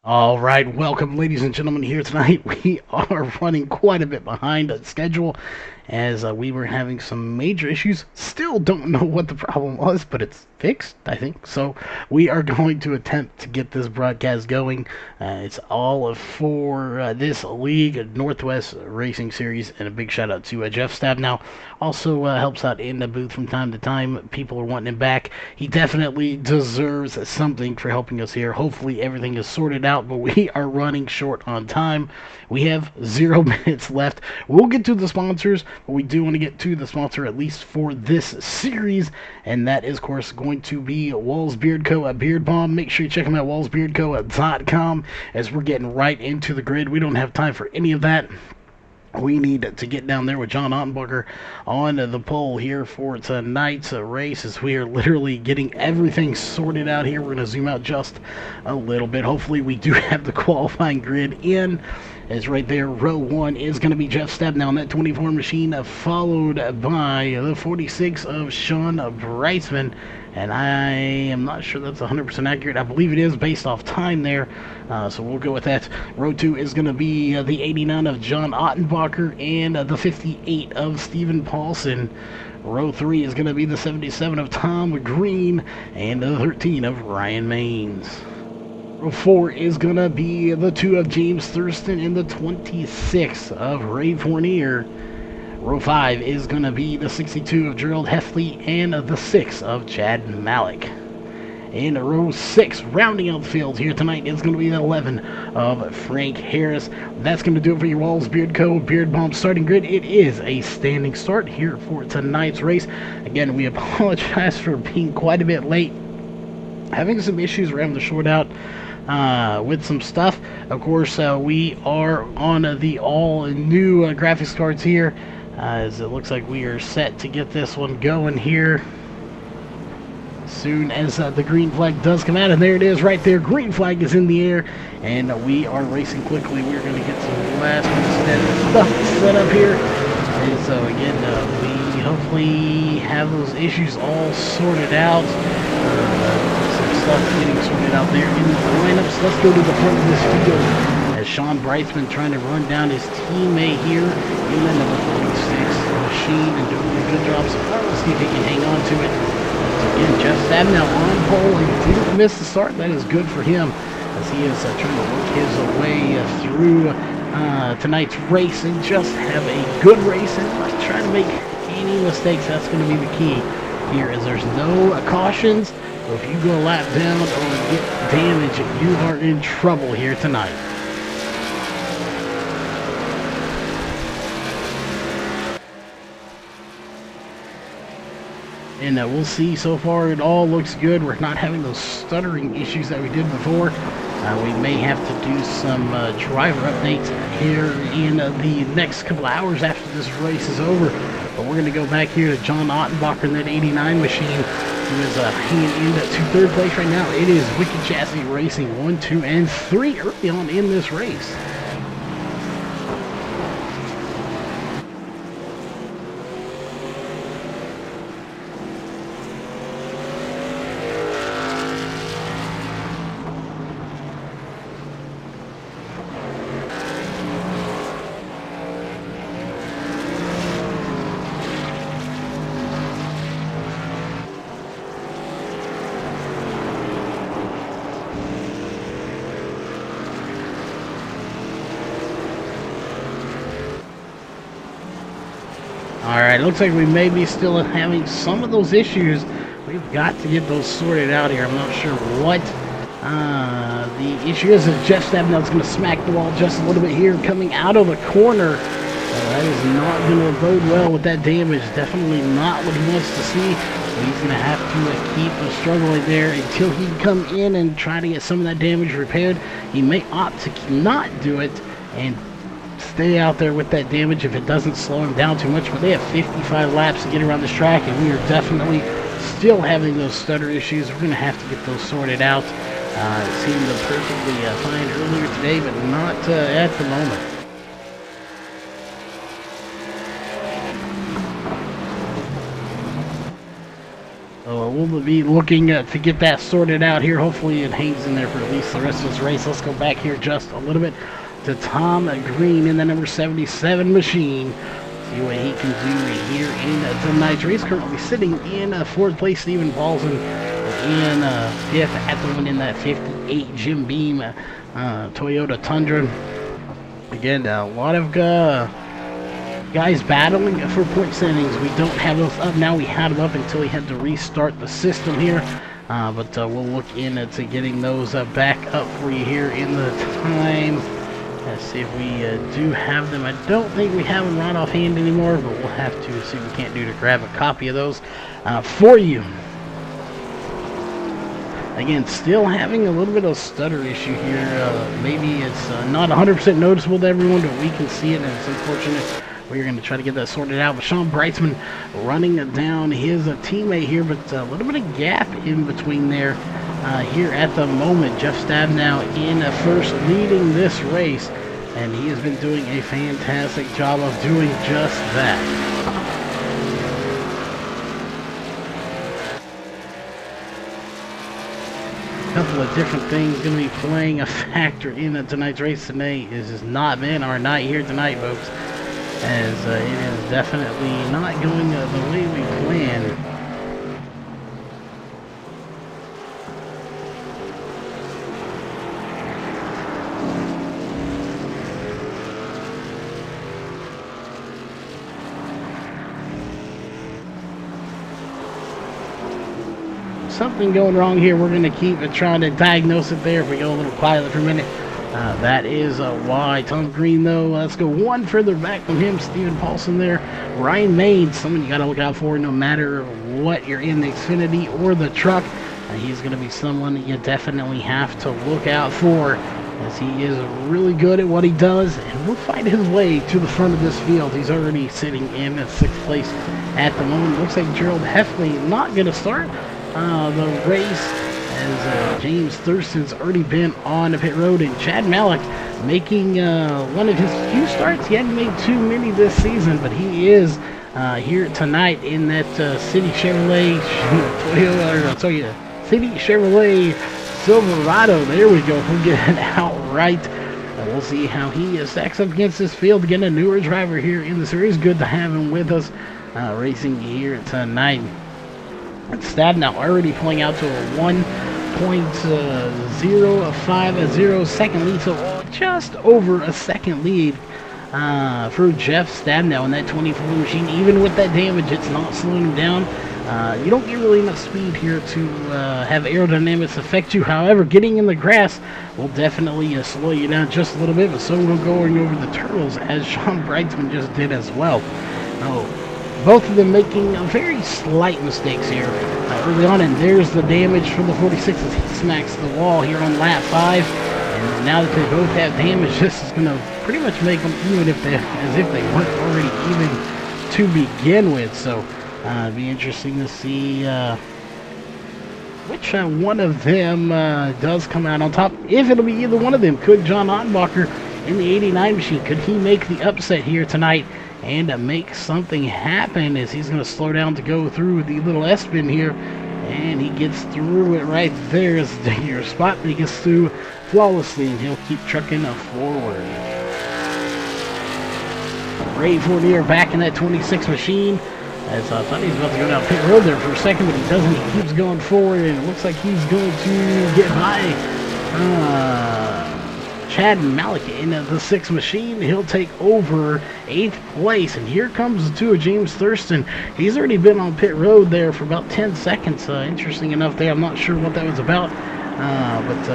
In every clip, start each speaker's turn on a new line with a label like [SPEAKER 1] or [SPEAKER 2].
[SPEAKER 1] All right, welcome, ladies and gentlemen. Here tonight, we are running quite a bit behind schedule as we were having some major issues. Still don't know what the problem was, but it's fixed, I think. So we are going to attempt to get this broadcast going. It's all for this league, Northwest Racing Series, and a big shout out to Jeff Stabnow. Also helps out in the booth from time to time. People are wanting him back. He definitely deserves something for helping us here. Hopefully everything is sorted out, but we are running short on time. We have 0 minutes left. We'll get to the sponsors, but we do want to get to the sponsor at least for this series, and that is, of course, going to be Walls Beard Co. at Beard Balm. Make sure you check them out, wallsbeardco.com, as we're getting right into the grid. We don't have time for any of that. We need to get down there with John Ottenbacher on the pole here for tonight's race, as we are literally getting everything sorted out here. We're going to zoom out just a little bit. Hopefully we do have the qualifying grid in, as right there, row 1 is going to be Jeff Stabnow on that 24 machine, followed by the 46 of Sean Breisman. And I am not sure that's 100% accurate. I believe it is based off time there, so we'll go with that. Row 2 is going to be the 89 of John Ottenbacher and the 58 of Stephen Paulson. Row 3 is going to be the 77 of Tom Green and the 13 of Ryan Maines. Row 4 is going to be the 2 of James Thurston and the 26 of Ray Fournier. Row 5 is going to be the 62 of Gerald Heffley and the 6 of Chad Malik. In row 6, rounding out the field here tonight, is going to be the 11 of Frank Harris. That's going to do it for your Walls Beard Co. Beard Balm starting grid. It is a standing start here for tonight's race. Again, we apologize for being quite a bit late. Having some issues around the short out with some stuff. Of course, we are on the all-new graphics cards here. As it looks like we are set to get this one going here as soon as the green flag does come out. And there it is right there. Green flag is in the air, and we are racing quickly. We're going to get some last minute stuff set up here. And so again, we hopefully have those issues all sorted out. Some stuff getting sorted out there in the lineups. Let's go to the front of this field. Sean Breisman trying to run down his teammate here in the number 46 machine and doing a good job. So let's see if he can hang on to it. So again, Jeff Stabnow on pole. He didn't miss the start. That is good for him, as he is trying to work his way through tonight's race and just have a good race and not try to make any mistakes. That's going to be the key here, as there's no cautions. So if you go a lap down or get damage, you are in trouble here tonight. And we'll see. So far it all looks good. We're not having those stuttering issues that we did before. We may have to do some driver updates here in the next couple of hours after this race is over. But we're going to go back here to John Ottenbacher in that 89 machine, who is hanging into third place right now. It is Wicked Chassis Racing 1, 2, and 3 early on in this race. Alright, looks like we may be still having some of those issues. We've got to get those sorted out here. I'm not sure what the issue is. Jeff Stabnow's going to smack the wall just a little bit here, coming out of the corner. That is not going to bode well with that damage. Definitely not what he wants to see. So he's going to have to keep struggling there until he can come in and try to get some of that damage repaired. He may opt to not do it and stay out there with that damage if it doesn't slow him down too much. But they have 55 laps to get around this track, and we are definitely still having those stutter issues. We're going to have to get those sorted out. It seemed perfectly fine earlier today, but not at the moment. We'll be looking to get that sorted out here. Hopefully it hangs in there for at least the rest of this race. Let's go back here just a little bit to Tom Green in the number 77 machine. See what he can do here in tonight's race. Currently sitting in fourth place, Stephen Paulson in fifth at the one in that 58 Jim Beam Toyota Tundra. Again, a lot of guys battling for point standings. We don't have those up now. We had them up until we had to restart the system here. But we'll look into getting those back up for you here in the time. Let's see if we do have them. I don't think we have them right offhand anymore, but we'll have to see what we can't do to grab a copy of those for you. Again, still having a little bit of stutter issue here. Maybe it's not 100% noticeable to everyone, but we can see it, and it's unfortunate. We're going to try to get that sorted out. But Sean Brightsman running down his teammate here, but a little bit of gap in between there here at the moment. Jeff Stabnow in first, leading this race, and he has been doing a fantastic job of doing just that. Couple of different things going to be playing a factor in tonight's race today. This has not been our night here tonight, folks, as it is definitely not going the way we planned. Something going wrong here. We're going to keep trying to diagnose it there. If we go a little quietly for a minute, that is why. Tom Green, though, let's go one further back from him. Stephen Paulson there. Ryan Maid, someone you got to look out for no matter what you're in, the Xfinity or the truck. He's going to be someone that you definitely have to look out for, as he is really good at what he does and will find his way to the front of this field. He's already sitting in at 6th place at the moment. Looks like Gerald Heffley not going to start the race, as James Thurston's already been on the pit road, and Chad Malik making one of his few starts. He hadn't made too many this season, but he is here tonight in that City Chevrolet City Chevrolet Silverado. There we go. We'll get it outright. We'll see how he stacks up against this field. Again, a newer driver here in the series. Good to have him with us racing here tonight. Stabnow already pulling out to a 1.050 second lead, so just over a second lead for Jeff Stabnow in that 24 machine. Even with that damage, it's not slowing him down. You don't get really enough speed here to have aerodynamics affect you. However, getting in the grass will definitely slow you down just a little bit, but so we're going over the turtles, as Sean Brightsman just did as well. Both of them making very slight mistakes here early on, and there's the damage from the 46 as he smacks the wall here on lap 5. And now that they both have damage, this is going to pretty much make them even as if they weren't already even to begin with. So it'll be interesting to see which one of them does come out on top. If it'll be either one of them, could John Ottenbacher in the 89 machine, could he make the upset here tonight and make something happen, as he's going to slow down to go through the little S-bin here, and he gets through it right there. Is a dangerous spot, but he gets through flawlessly, and he'll keep trucking forward. Ray Fournier back in that 26 machine, as I thought he was about to go down pit road there for a second, but he doesn't. He keeps going forward, and it looks like he's going to get by Chad Malik in the 6th machine. He'll take over 8th place, and here comes the 2 of James Thurston. He's already been on pit road there for about 10 seconds. Interesting enough there. I'm not sure what that was about, but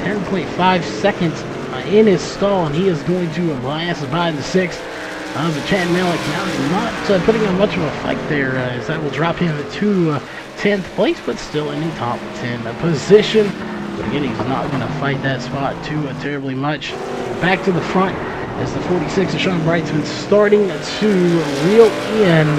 [SPEAKER 1] 10.5 seconds in his stall, and he is going to blast by the 6th. But Chad Malik now not putting on much of a fight there, as that will drop him to 10th place, but still in the top 10 position. But again, he's not going to fight that spot too terribly much. Back to the front as the 46 of Sean Brightsman starting to reel in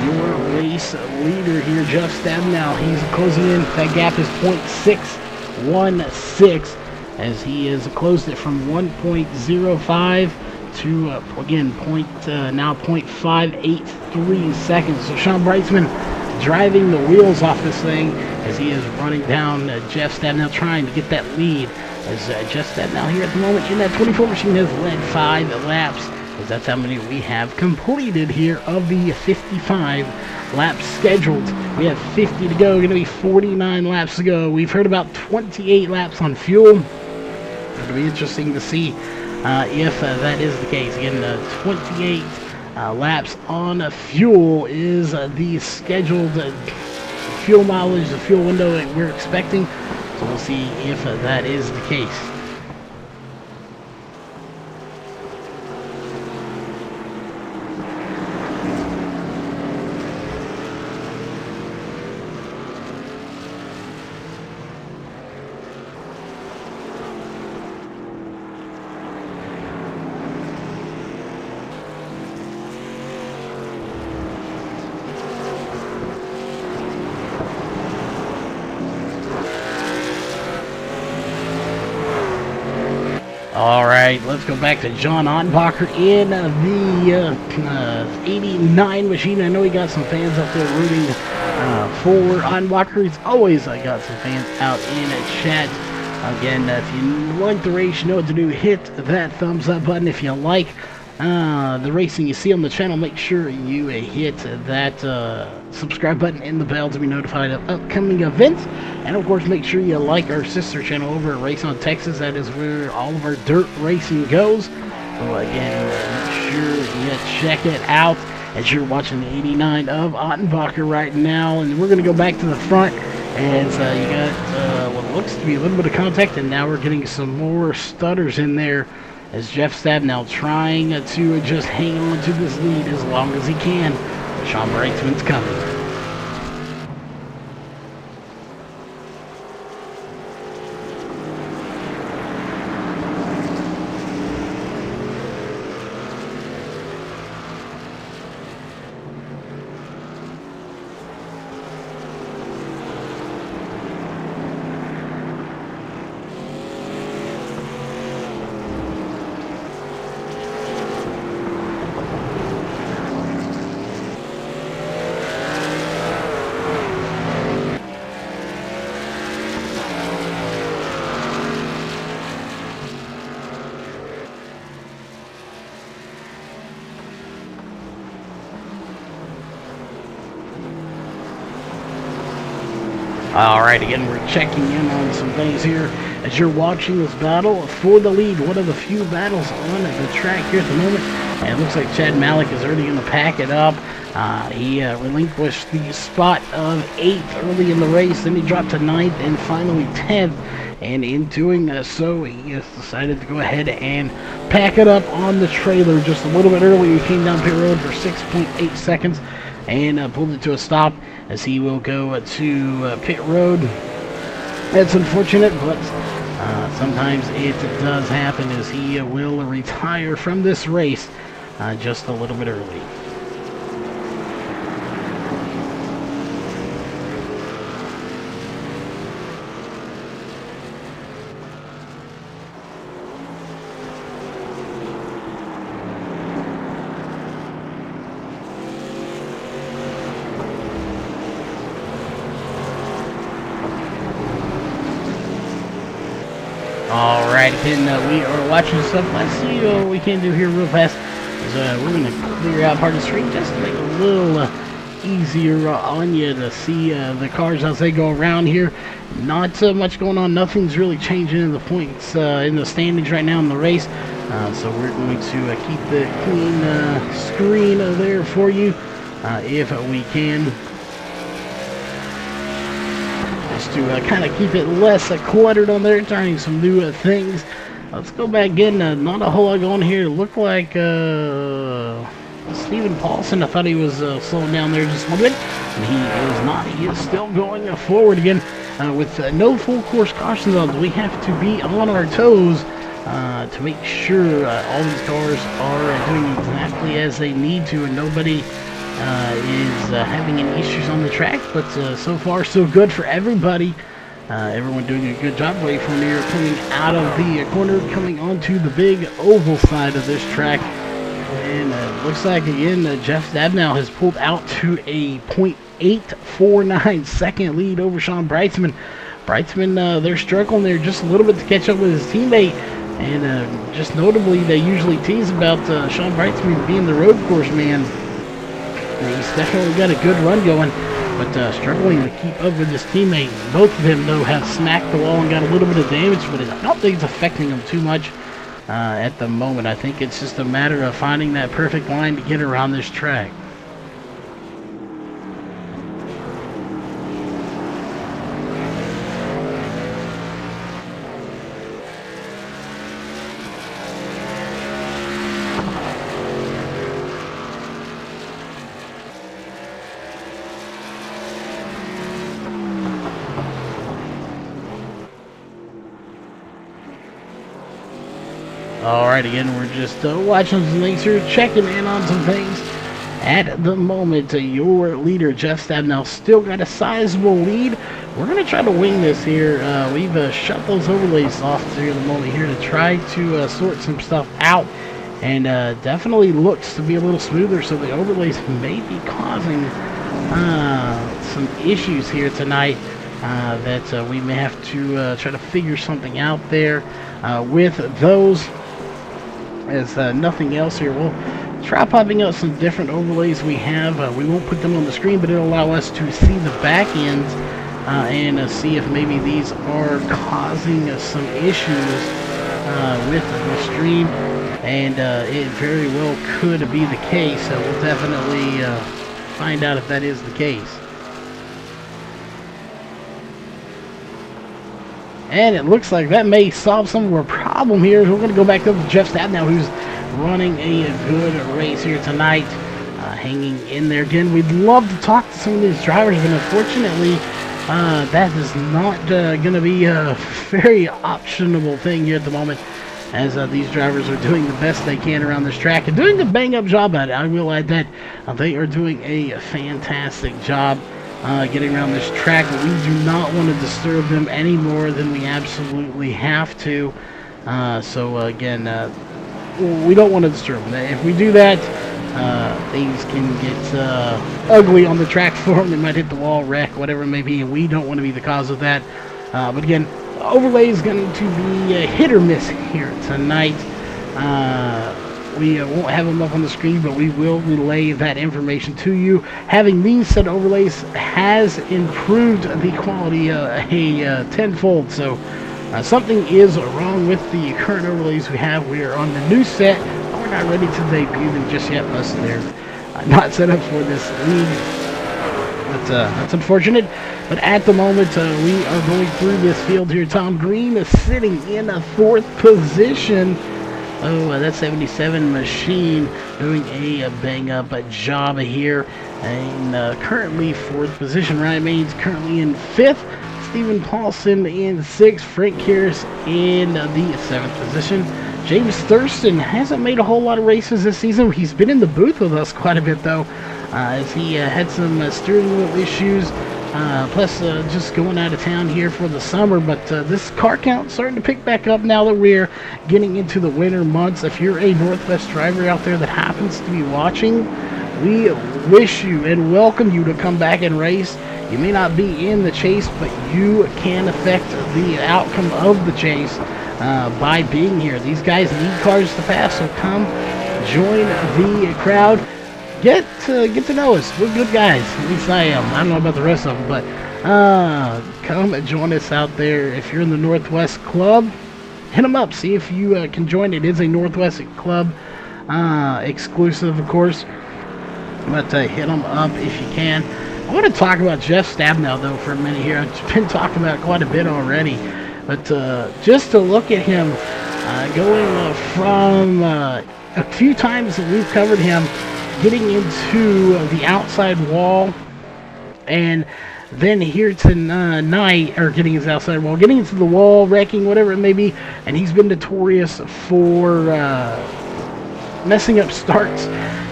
[SPEAKER 1] your race leader here, Jeff Stabnow. He's closing in. That gap is .616, as he has closed it from 1.05 to again now .583 seconds. So Sean Brightsman driving the wheels off this thing as he is running down Jeff Stabnow, trying to get that lead. As Jeff Stabnow here at the moment in that 24 machine has led 5 laps, as that's how many we have completed here of the 55 laps scheduled. We have 50 to go, going to be 49 laps to go. We've heard about 28 laps on fuel. It'll be interesting to see if that is the case. Again, 28 laps on fuel is the scheduled fuel mileage, the fuel window that we're expecting. So we'll see if that is the case. Alright, let's go back to John Ottenbacher in the 89 machine. I know he got some fans up there rooting for Ottenbacher. He's always got some fans out in chat. Again, if you like the race, you know what to do. Hit that thumbs up button. If you like the racing you see on the channel, make sure you hit that subscribe button and the bell to be notified of upcoming events. And of course, make sure you like our sister channel over at Race on Texas. That is where all of our dirt racing goes. So again, make sure you check it out as you're watching the 89 of Ottenbacher right now. And we're going to go back to the front as you got what looks to be a little bit of contact, and now we're getting some more stutters in there as Jeff Stabnow trying to just hang on to this lead as long as he can. Sean Brightman's coming. Alright, again, we're checking in on some things here as you're watching this battle for the lead. One of the few battles on the track here at the moment. And it looks like Chad Malik is already going to pack it up. He relinquished the spot of 8th early in the race. Then he dropped to 9th and finally 10th. And in doing so, he has decided to go ahead and pack it up on the trailer just a little bit earlier. He came down pit road for 6.8 seconds and pulled it to a stop as he will go to pit road. That's unfortunate, but sometimes it does happen as he will retire from this race just a little bit early. Alright, again, we are watching stuff. Let's see what we can do here real fast. We're going to clear out part of the street just to make it a little easier on you to see the cars as they go around here. Not much going on. Nothing's really changing in the points in the standings right now in the race. So we're going to keep the clean screen there for you if we can. To kind of keep it less cluttered on there, trying some new things. Let's go back in. Not a whole lot going here. It looked like Stephen Paulson. I thought he was slowing down there just a little bit. And he is not. He is still going forward again with no full course cautions on. We have to be on our toes to make sure all these cars are doing exactly as they need to, and nobody is having any issues on the track. But so far so good for everybody. Everyone doing a good job. Wait for Near coming out of the corner, coming onto the big oval side of this track. And looks like again Jeff Stabnow has pulled out to a 8.49 second lead over Sean Brightsman. Brightsman, they're struggling there just a little bit to catch up with his teammate. And just notably, they usually tease about Sean Brightsman being the road course man. He's definitely got a good run going, but struggling to keep up with his teammate. Both of them, though, have smacked the wall and got a little bit of damage, but I don't think it's affecting them too much at the moment. I think it's just a matter of finding that perfect line to get around this track. Alright, again, we're just watching some things here, checking in on some things. At the moment, your leader, Jeff Stabnow, still got a sizable lead. We're going to try to wing this here. We've shut those overlays off here at the moment here to try to sort some stuff out. And definitely looks to be a little smoother, so the overlays may be causing some issues here tonight that we may have to try to figure something out there with those. As nothing else here, we'll try popping out some different overlays we have. We won't put them on the screen, but it'll allow us to see the back ends and see if maybe these are causing some issues with the stream. And it very well could be the case. So we'll definitely find out if that is the case. And it looks like that may solve some of our problem here. We're going to go back up to Jeff Stabnow, who's running a good race here tonight, hanging in there. Again, we'd love to talk to some of these drivers, but unfortunately, that is not going to be a very optionable thing here at the moment, as these drivers are doing the best they can around this track and doing a bang-up job at it. I will add that they are doing a fantastic job getting around this track, but we do not want to disturb them any more than we absolutely have to. So again, we don't want to disturb them. If we do that, things can get ugly on the track for them. They might hit the wall, wreck, whatever it may be, and we don't want to be the cause of that. But again, overlay is going to be a hit or miss here tonight. We won't have them up on the screen, but we will relay that information to you. Having these set overlays has improved the quality a tenfold. So something is wrong with the current overlays we have. We are on the new set, but we're not ready to debut them just yet. Plus, they're not set up for this league. That's unfortunate. But at the moment, we are going through this field here. Tom Green is sitting in a 4th position. Oh, that 77 machine doing a bang-up job here. And currently 4th position. Ryan Main's currently in 5th. Stephen Paulson in 6th. Frank Harris in the 7th position. James Thurston hasn't made a whole lot of races this season. He's been in the booth with us quite a bit, though, as he had some steering wheel issues. Plus just going out of town here for the summer, but this car count starting to pick back up now that we're getting into the winter months. If you're a Northwest driver out there that happens to be watching, we wish you and welcome you to come back and race. You may not be in the chase, but you can affect the outcome of the chase by being here. These guys need cars to pass, so come join the crowd. Get to know us. We're good guys. At least I am. I don't know about the rest of them, but come and join us out there. If you're in the Northwest Club, hit them up. See if you can join. It is a Northwest Club exclusive, of course, but hit them up if you can. I want to talk about Jeff Stabnow, though, for a minute here. I've been talking about it quite a bit already, but just to look at him going from a few times that we've covered him, getting into the outside wall, and then here tonight, or getting his outside wall, getting into the wall, wrecking, whatever it may be, and he's been notorious for messing up starts.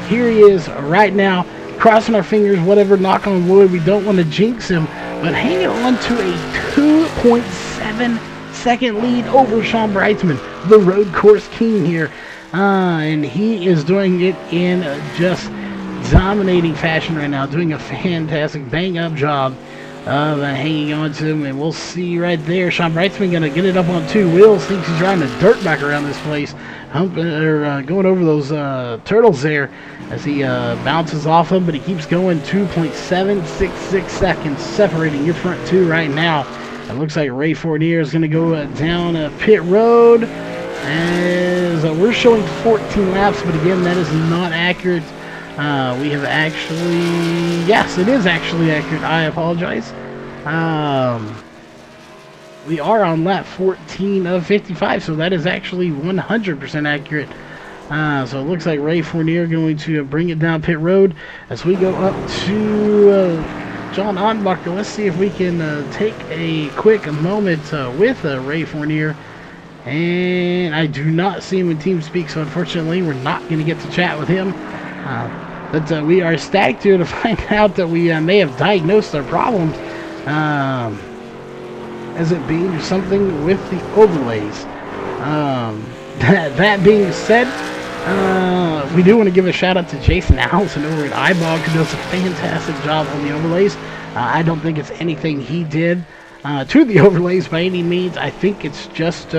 [SPEAKER 1] Here he is right now, crossing our fingers, whatever, knock on wood, we don't want to jinx him, but hanging on to a 2.7 second lead over Sean Brightsman, the road course king here. And he is doing it in just dominating fashion right now, doing a fantastic bang-up job of hanging on to him, and we'll see right there. Sean Brightsman gonna get it up on two wheels. Thinks he's riding a dirt back around this place, going over those turtles there as he bounces off them, but he keeps going. 2.766 seconds separating your front two right now. It looks like Ray Fournier is gonna go down pit road as we're showing 14 laps, but again, that is not accurate. We have actually, yes, it is actually accurate. I apologize. We are on lap 14 of 55, so that is actually 100% accurate. So it looks like Ray Fournier going to bring it down pit road as we go up to John Ottenbacher. Let's see if we can take a quick moment with Ray Fournier. And I do not see him in TeamSpeak, so unfortunately we're not going to get to chat with him. But we are stacked here to find out that we may have diagnosed our problem as it being something with the overlays. That being said, we do want to give a shout out to Jason Allison over at iBog, who does a fantastic job on the overlays. I don't think it's anything he did to the overlays by any means. I think it's just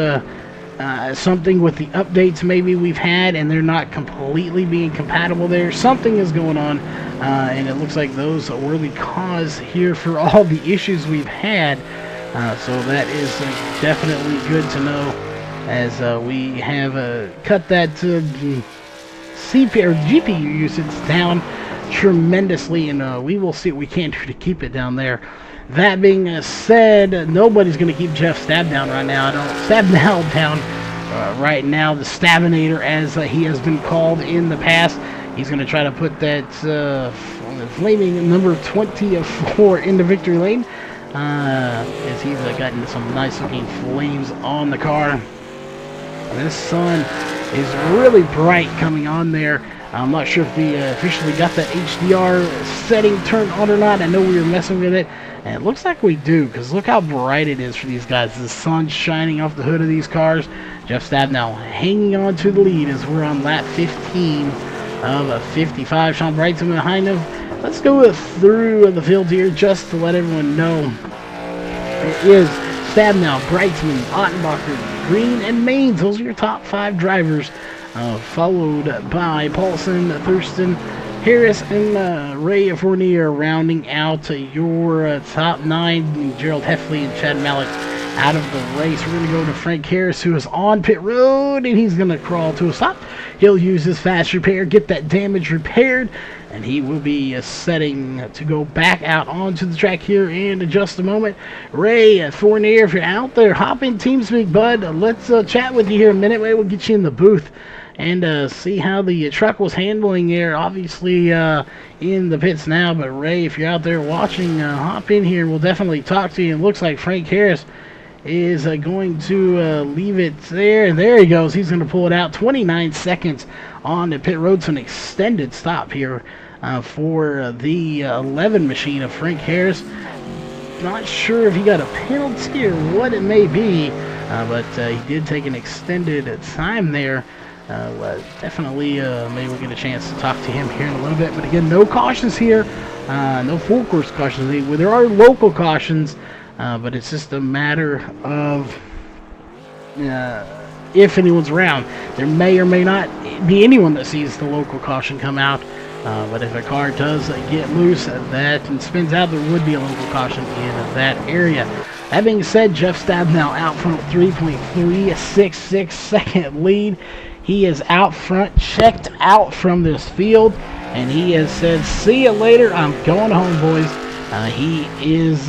[SPEAKER 1] something with the updates maybe we've had, and they're not completely being compatible there. Something is going on, and it looks like those were the cause here for all the issues we've had. So that is definitely good to know, as we have cut that CPU or GPU usage down tremendously, and we will see what we can do to keep it down there. That being said, nobody's going to keep Jeff Stabnow right now. Stabnow down right now, the Stabinator, as he has been called in the past. He's going to try to put that flaming number 24 into victory lane, as he's gotten some nice looking flames on the car. This sun is really bright coming on there. I'm not sure if we officially got that HDR setting turned on or not. I know we were messing with it, and it looks like we do, because look how bright it is for these guys. The sun's shining off the hood of these cars. Jeff Stabnow hanging on to the lead as we're on lap 15 of 55. Sean Brightsman behind him. Let's go through the field here just to let everyone know. It is Stabnow, Brightsman, Ottenbacher, Green, and Maines. Those are your top 5 drivers. Followed by Paulson, Thurston, Harris, and Ray Fournier, rounding out your top 9. Gerald Heffley and Chad Malik out of the race. We're going to go to Frank Harris, who is on pit road, and he's going to crawl to a stop. He'll use his fast repair, get that damage repaired, and he will be setting to go back out onto the track here in just a moment. Ray Fournier, if you're out there, hop in TeamSpeak, bud. Let's chat with you here in a minute. We'll get you in the booth and see how the truck was handling there. Obviously in the pits now, but Ray, if you're out there watching, hop in here. We'll definitely talk to you. It looks like Frank Harris is going to leave it there. There he goes. He's going to pull it out. 29 seconds on the pit road. So an extended stop here for the 11 machine of Frank Harris. Not sure if he got a penalty or what it may be, but he did take an extended time there. Definitely maybe we'll get a chance to talk to him here in a little bit. But again, no cautions here. No full course cautions. There are local cautions, but it's just a matter of if anyone's around. There may or may not be anyone that sees the local caution come out. But if a car does get loose that and spins out, there would be a local caution in that area. That being said, Jeff Stabnow out front, 3.366 second lead. He is out front, checked out from this field, and he has said, "See you later, I'm going home, boys." He is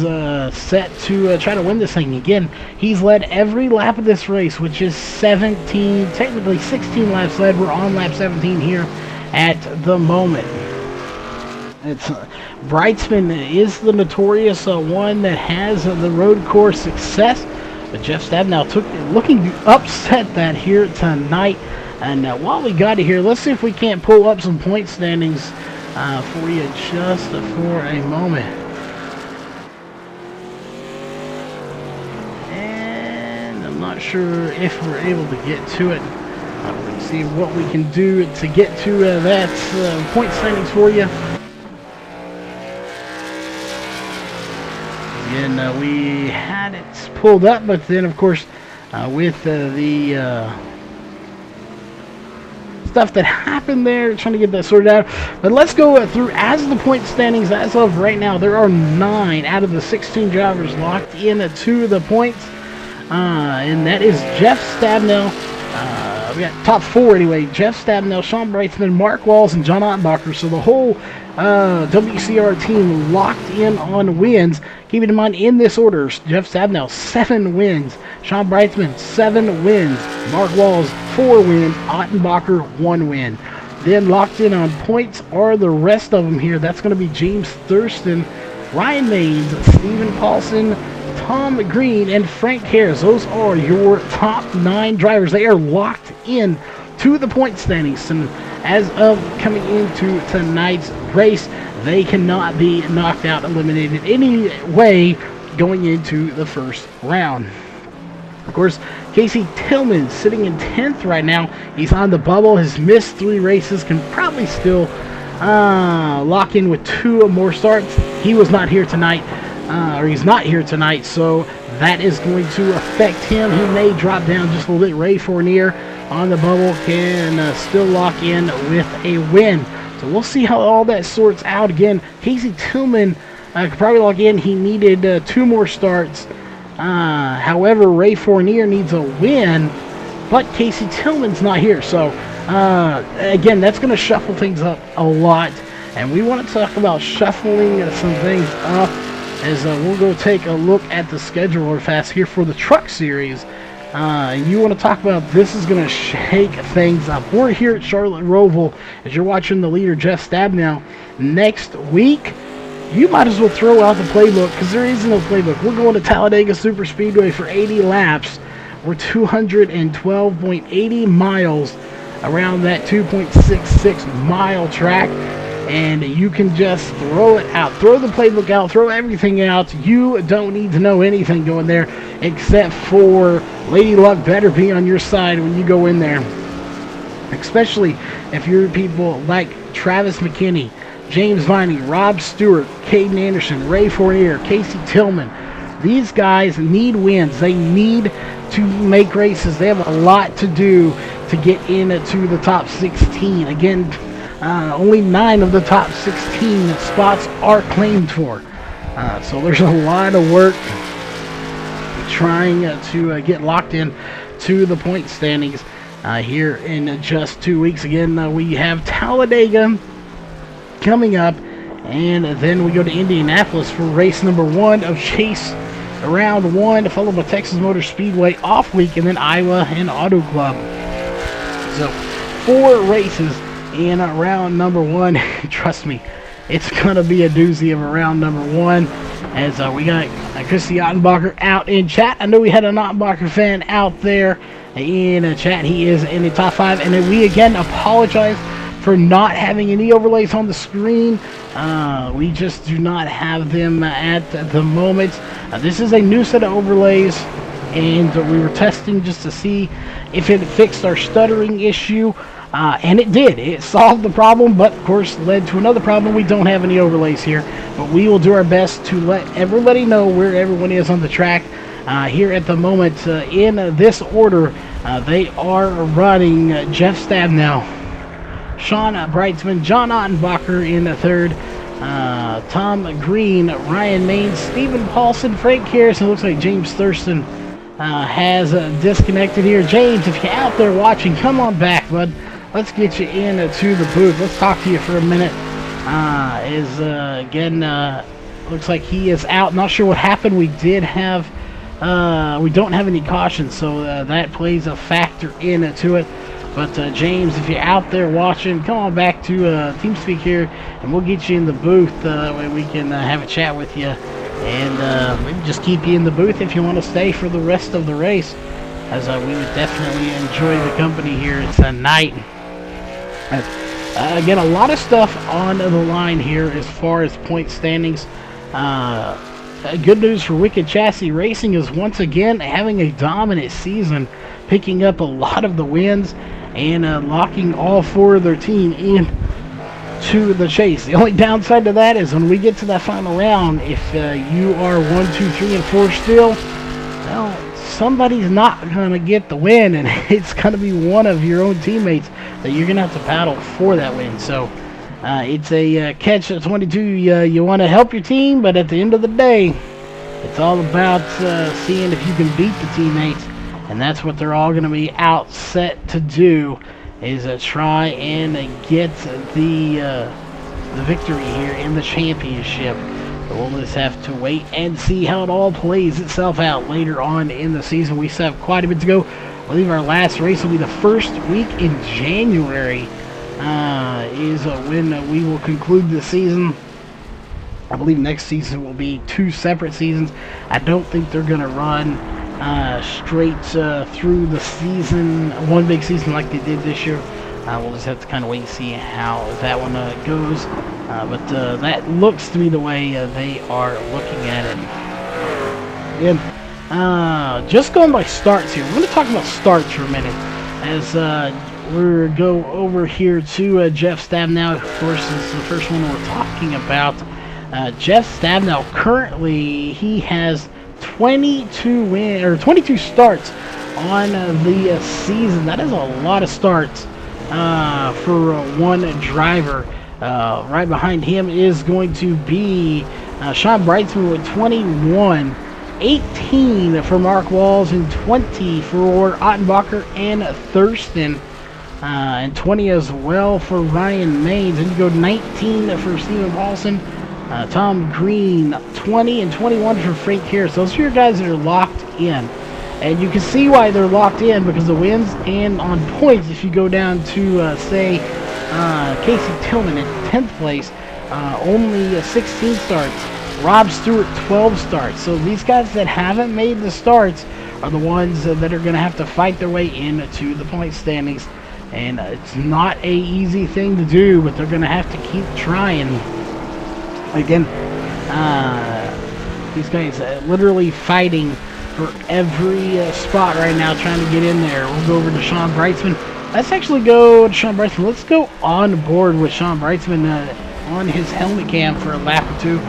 [SPEAKER 1] set to try to win this thing. Again, he's led every lap of this race, which is 17, technically 16 laps led. We're on lap 17 here at the moment. It's Brightsman is the notorious one that has the road course success, but Jeff Stabnow looking to upset that here tonight. And while we got it here, let's see if we can't pull up some point standings for you just for a moment. And I'm not sure if we're able to get to it. See what we can do to get to that point standings for you. Again, we had it pulled up, but then of course with the stuff that happened there, trying to get that sorted out. But let's go through as the point standings as of right now. There are 9 out of the 16 drivers locked in to the points, and that is Jeff Stabnell. We got top 4 anyway: Jeff Stabnell, Sean Brightsman, Mark Walls, and John Ottenbacher. So the whole WCR team locked in on wins. Keeping in mind in this order: Jeff Stabnell 7 wins, Sean Brightsman 7 wins, Mark Walls 4 wins, Ottenbacher 1 win. Then locked in on points are the rest of them here. That's going to be James Thurston, Ryan Maines, Stephen Paulson, Tom Green, and Frank Harris. Those are your top 9 drivers. They are locked in to the point standings. And as of coming into tonight's race, they cannot be knocked out, eliminated any way going into the first round. Of course, Casey Tillman sitting in 10th right now. He's on the bubble. Has missed 3 races. Can probably still lock in with 2 more starts. He was not here tonight. Or he's not here tonight, so that is going to affect him. He may drop down just a little bit. Ray Fournier on the bubble can still lock in with a win. So we'll see how all that sorts out. Again, Casey Tillman could probably lock in. He needed 2 more starts. However, Ray Fournier needs a win, but Casey Tillman's not here. So again, that's going to shuffle things up a lot. And we want to talk about shuffling some things up, as we'll go take a look at the schedule real fast here for the Truck Series. You want to talk about this is going to shake things up. We're here at Charlotte Roval, as you're watching the leader, Jeff Stabnell. Next week, you might as well throw out the playbook, because there is no playbook. We're going to Talladega Superspeedway for 80 laps. We're 212.80 miles around that 2.66 mile track. And you can just throw it out. Throw the playbook out. Throw everything out. You don't need to know anything going there, except for Lady Luck better be on your side when you go in there. Especially if you're people like Travis McKinney, James Viney, Rob Stewart, Caden Anderson, Ray Fournier, Casey Tillman. These guys need wins. They need to make races. They have a lot to do to get into the top 16. Again, only 9 of the top 16 spots are claimed for. So there's a lot of work trying to get locked in to the point standings here in just 2 weeks. Again, we have Talladega coming up, and then we go to Indianapolis for race number 1 of Chase Round 1, followed by Texas Motor Speedway off week, and then Iowa and Auto Club. So 4 races in round number 1. Trust me, it's gonna be a doozy of a round number 1, as we got Christy Ottenbacher out in chat. I know we had an Ottenbacher fan out there in chat. He is in the top 5, and then we again apologize for not having any overlays on the screen. We just do not have them at the moment. This is a new set of overlays, and we were testing just to see if it fixed our stuttering issue. And it did. It solved the problem, but of course led to another problem. We don't have any overlays here, but we will do our best to let everybody know where everyone is on the track. Here at the moment, in this order, they are running Jeff Stabnell, Sean Brightsman, John Ottenbacher in the 3rd, Tom Green, Ryan Maines, Stephen Paulson, Frank Harris. It looks like James Thurston has disconnected here. James, if you're out there watching, come on back, bud. Let's get you into the booth. Let's talk to you for a minute. Looks like he is out. Not sure what happened. We don't have any cautions, so that plays a factor into it. But James, if you're out there watching, come on back to TeamSpeak here, and we'll get you in the booth where we can have a chat with you, and maybe just keep you in the booth if you want to stay for the rest of the race, as we would definitely enjoy the company here tonight. Again, a lot of stuff on the line here as far as point standings. Good news for Wicked Chassis Racing is once again having a dominant season, picking up a lot of the wins. and locking all 4 of their team in to the chase. The only downside to that is when we get to that final round, if you are 1, 2, 3, and 4 still, well, somebody's not going to get the win, and it's going to be one of your own teammates that you're going to have to battle for that win. So it's a catch-22. You want to help your team, but at the end of the day, it's all about seeing if you can beat the teammates, and that's what they're all going to be out set to do, is try and get the victory here in the championship. We'll just have to wait and see how it all plays itself out later on in the season. We still have quite a bit to go. I believe our last race will be the first week in January is when we will conclude the season. I believe next season will be 2 separate seasons. I don't think they're going to run straight through the season, one big season like they did this year. We'll just have to kind of wait and see how that one goes. But that looks to be the way they are looking at it. Again, just going by starts here. We're going to talk about starts for a minute as we go over here to Jeff Stabnow. Of course, is the first one we're talking about. Jeff Stabnow, currently he has 22 starts on the season. That is a lot of starts for one driver. Right behind him is going to be Sean Brightsman with 21, 18 for Mark Walls, and 20 for Ottenbacher and Thurston, and 20 as well for Ryan Maines. And you go 19 for Stephen Paulson, Tom Green, 20 and 21 for Frank Harris. Those are your guys that are locked in. And you can see why they're locked in, because the wins and on points, if you go down to, say, Casey Tillman in 10th place, only 16 starts. Rob Stewart, 12 starts. So these guys that haven't made the starts are the ones that are going to have to fight their way into the point standings. And it's not a easy thing to do, but they're going to have to keep trying. Again, these guys literally fighting for every spot right now, trying to get in there. We'll go over to Sean Brightsman. Let's actually go to Sean Brightsman. Let's go on board with Sean Brightsman on his helmet cam for a lap or two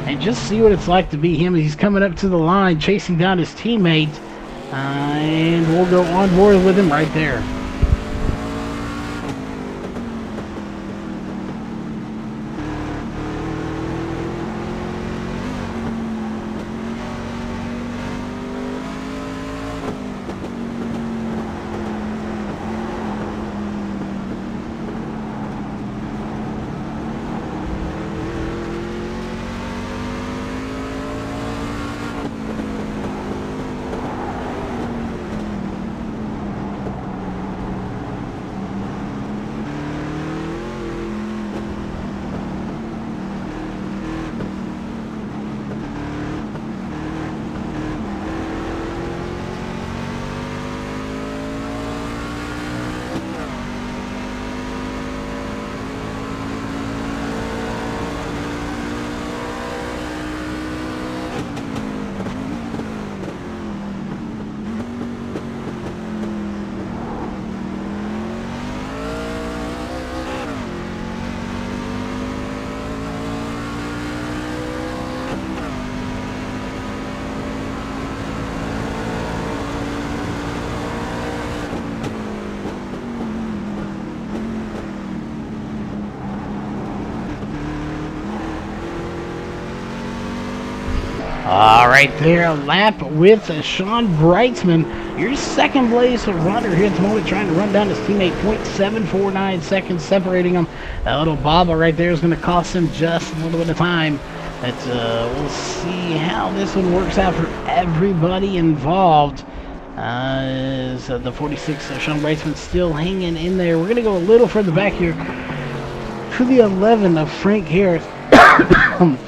[SPEAKER 1] and just see what it's like to be him. He's coming up to the line, chasing down his teammate, and we'll go on board with him right there. All right there, a lap with Sean Brightsman, your second place runner here at the moment, trying to run down his teammate. 0.749 seconds separating him. That little bobble right there is going to cost him just a little bit of time. But we'll see how this one works out for everybody involved. As the 46 Sean Brightsman still hanging in there. We're going to go a little further back here to the 11 of Frank Harris.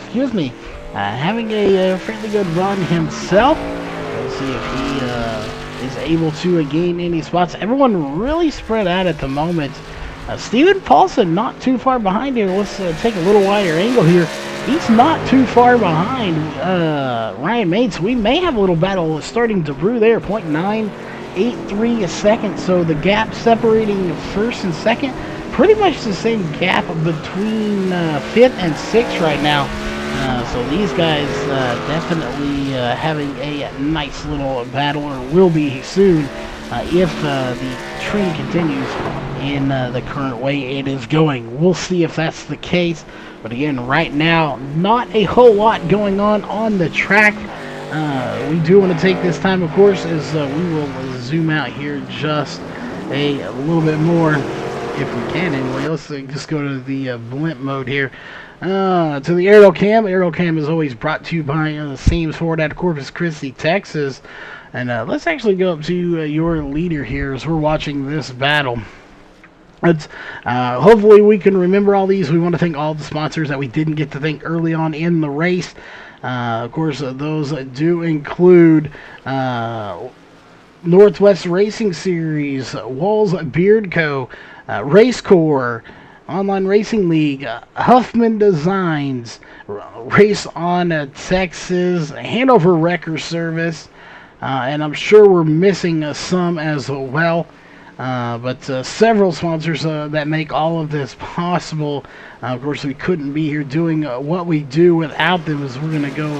[SPEAKER 1] Excuse me. Having a fairly good run himself. We'll see if he is able to gain any spots. Everyone really spread out at the moment. Stephen Paulson not too far behind here. Let's take a little wider angle here. He's not too far behind Ryan Mates. We may have a little battle starting to brew there. 0.9 0.83 a second. So the gap separating first and second, pretty much the same gap between fifth and sixth right now. So these guys definitely having a nice little battle, or will be soon, if the trend continues in the current way it is going. We'll see if that's the case. But again, right now, not a whole lot going on the track. We do want to take this time, of course, as we will zoom out here just a little bit more, if we can anyway. Let's just go to the blimp mode here. To the Aerial Cam. Aerial Cam is always brought to you by Sames Ford out of Corpus Christi, Texas. And let's actually go up to your leader here as we're watching this battle. It's, hopefully we can remember all these. We want to thank all the sponsors that we didn't get to thank early on in the race. Of course, those do include Northwest Racing Series, Walls Beard Co., Race Corps, Online Racing League, Huffman Designs, Race on Texas, Hanover Wrecker Service, and I'm sure we're missing some as well. But several sponsors that make all of this possible. Of course, we couldn't be here doing what we do without them, as we're going to go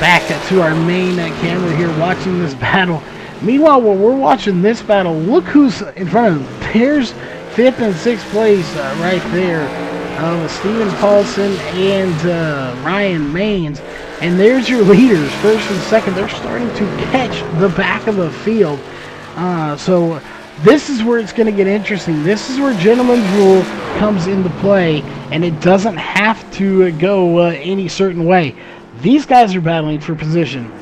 [SPEAKER 1] back to our main camera here watching this battle. Meanwhile, while we're watching this battle, look who's in front of them. There's 5th and 6th place right there of Stephen Paulson and Ryan Maines. And there's your leaders, 1st and 2nd. They're starting to catch the back of the field. So this is where it's going to get interesting. This is where gentleman's rule comes into play, and it doesn't have to go any certain way. These guys are battling for position.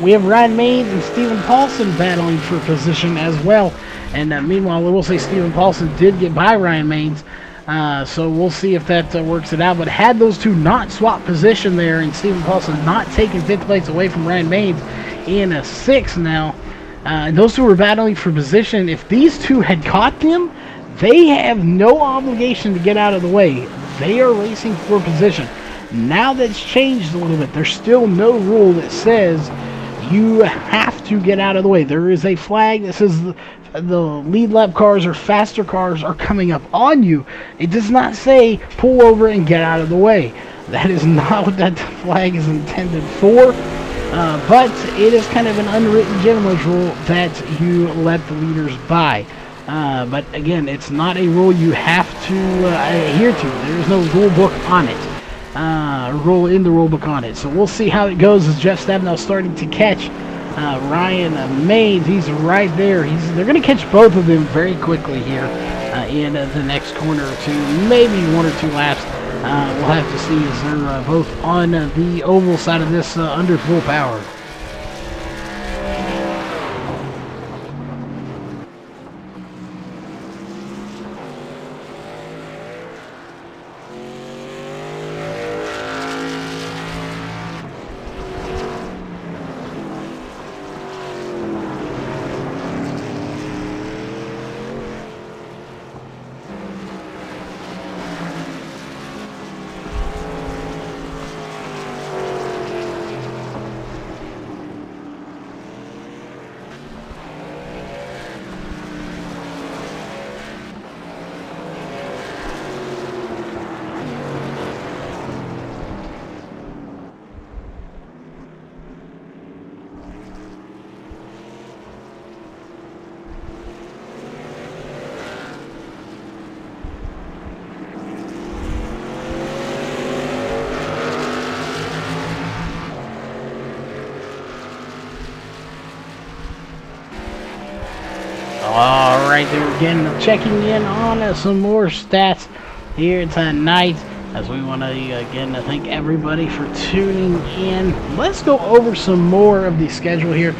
[SPEAKER 1] We have Ryan Maines and Stephen Paulson battling for position as well. And meanwhile, we will say Stephen Paulson did get by Ryan Maines. So we'll see if that works it out. But had those two not swapped position there, and Stephen Paulson not taking 5th place away from Ryan Maines in a 6th now, and those two were battling for position. If these two had caught them, they have no obligation to get out of the way. They are racing for position. Now that's changed a little bit. There's still no rule that says you have to get out of the way. There is a flag that says the lead lap cars or faster cars are coming up on you. It does not say pull over and get out of the way. That is not what that flag is intended for. But it is kind of an unwritten gentleman's rule that you let the leaders by. But again, it's not a rule you have to adhere to. There is no rule book on it. Rule in the rule book on it. So we'll see how it goes as Jeff Stabenow starting to catch Ryan Maines. He's right there. They're going to catch both of them very quickly here in the next corner or two, maybe 1 or 2 laps. We'll have to see as they're both on the oval side of this under full power. Alright, there again, checking in on some more stats here tonight, as we want to again thank everybody for tuning in. Let's go over some more of the schedule here.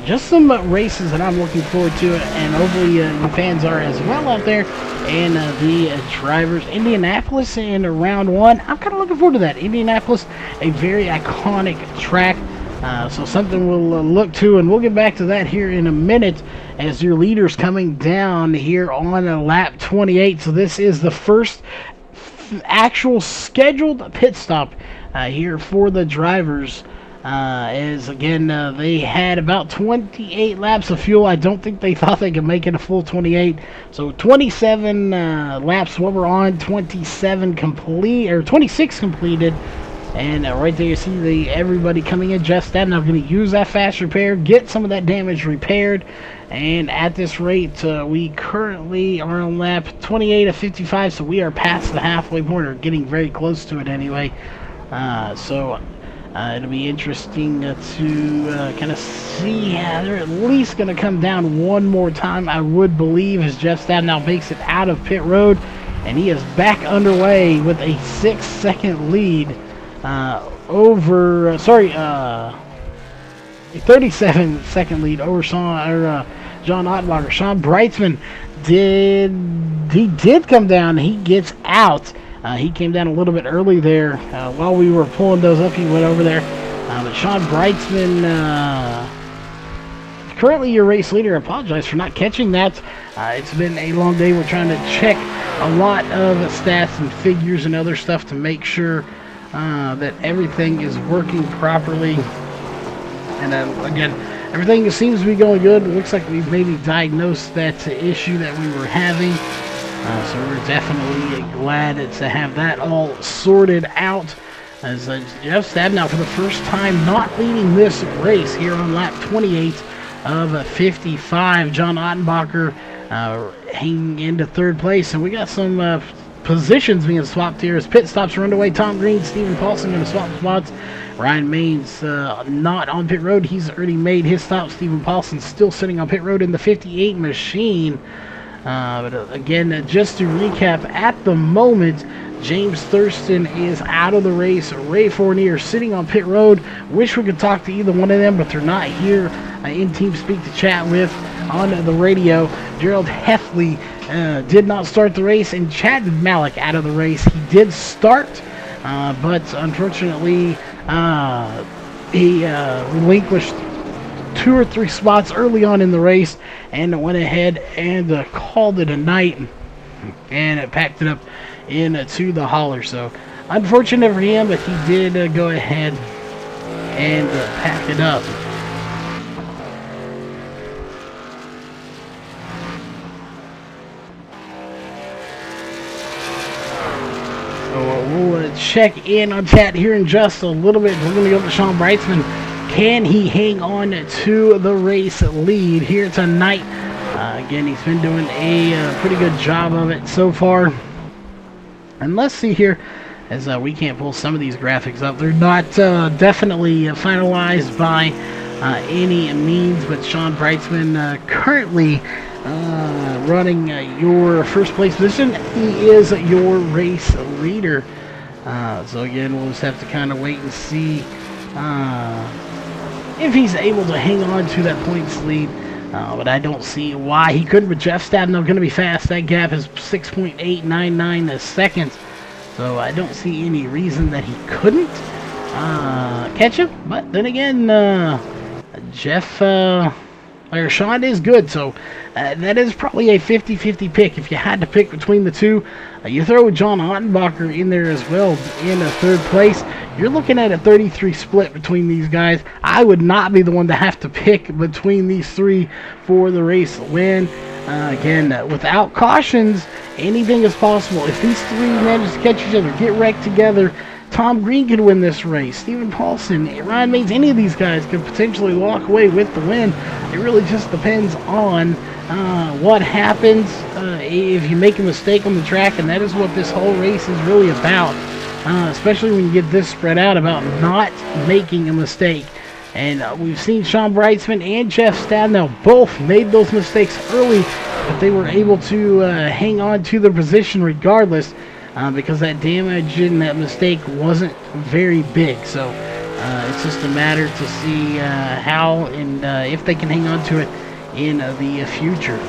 [SPEAKER 1] Just some races that I'm looking forward to, and hopefully you fans are as well out there. And the drivers, Indianapolis in round 1. I'm kind of looking forward to that. Indianapolis, a very iconic track. So something we'll look to, and we'll get back to that here in a minute as your leaders coming down here on lap 28. So this is the first actual scheduled pit stop here for the drivers As again, they had about 28 laps of fuel. I don't think they thought they could make it a full 28. So 27 laps what we're on, 27 complete, or 26 completed. And right there you see everybody coming in just that. Now I'm going to use that fast repair, get some of that damage repaired. And at this rate, we currently are on lap 28 of 55, so we are past the halfway point, or getting very close to it anyway. It'll be interesting to kind of see how they're at least going to come down one more time, I would believe, as Jeff Stab now makes it out of pit road. And he is back underway with a 6-second lead a 37-second lead over John Ottenbacher. Sean Breitzman did come down. He gets out. He came down a little bit early there. While we were pulling those up, he went over there. But Sean Breitzman, currently your race leader. I apologize for not catching that. It's been a long day. We're trying to check a lot of stats and figures and other stuff to make sure that everything is working properly. And again, everything seems to be going good. It looks like we've maybe diagnosed that issue that we were having. So we're definitely glad to have that all sorted out. As Jeff Stab now for the first time not leading this race here on lap 28 of 55. John Ottenbacher hanging into third place. And we got some positions being swapped here as pit stops are underway. Tom Green, Stephen Paulson going to swap spots. Ryan Main's not on pit road. He's already made his stop. Stephen Paulson still sitting on pit road in the 58 machine. But again, just to recap, at the moment, James Thurston is out of the race. Ray Fournier sitting on pit road. Wish we could talk to either one of them, but they're not here in TeamSpeak to chat with on the radio. Gerald Heffley did not start the race, and Chad Malik out of the race. He did start, but unfortunately, he relinquished 2 or 3 spots early on in the race and went ahead and called it a night, and it packed it up into the hauler. So unfortunate for him, but he did go ahead and pack it up. So we'll check in on chat here in just a little bit. We're going to go to Sean Breitzman. Can he hang on to the race lead here tonight? Again, he's been doing a pretty good job of it so far. And let's see here, as we can't pull some of these graphics up. They're not definitely finalized by any means, but Sean Breitzman currently running your first place position. He is your race leader. So again, we'll just have to kind of wait and see if he's able to hang on to that points lead. But I don't see why he couldn't. But Jeff Stabno going to be fast. That gap is 6.899 seconds. So I don't see any reason that he couldn't catch him. But then again, Sean is good. So that is probably a 50-50 pick. If you had to pick between the two, you throw John Ottenbacher in there as well in third place. You're looking at a 33 split between these guys. I would not be the one to have to pick between these three for the race win. Again, without cautions, anything is possible. If these three manage to catch each other, get wrecked together, Tom Green could win this race. Stephen Paulson, Ryan Maines, any of these guys could potentially walk away with the win. It really just depends on what happens if you make a mistake on the track, and that is what this whole race is really about. Especially when you get this spread out about not making a mistake. And we've seen Sean Breitzman and Jeff Stadnell both made those mistakes early, but they were able to hang on to their position regardless because that damage and that mistake wasn't very big. So it's just a matter to see how and if they can hang on to it in the future.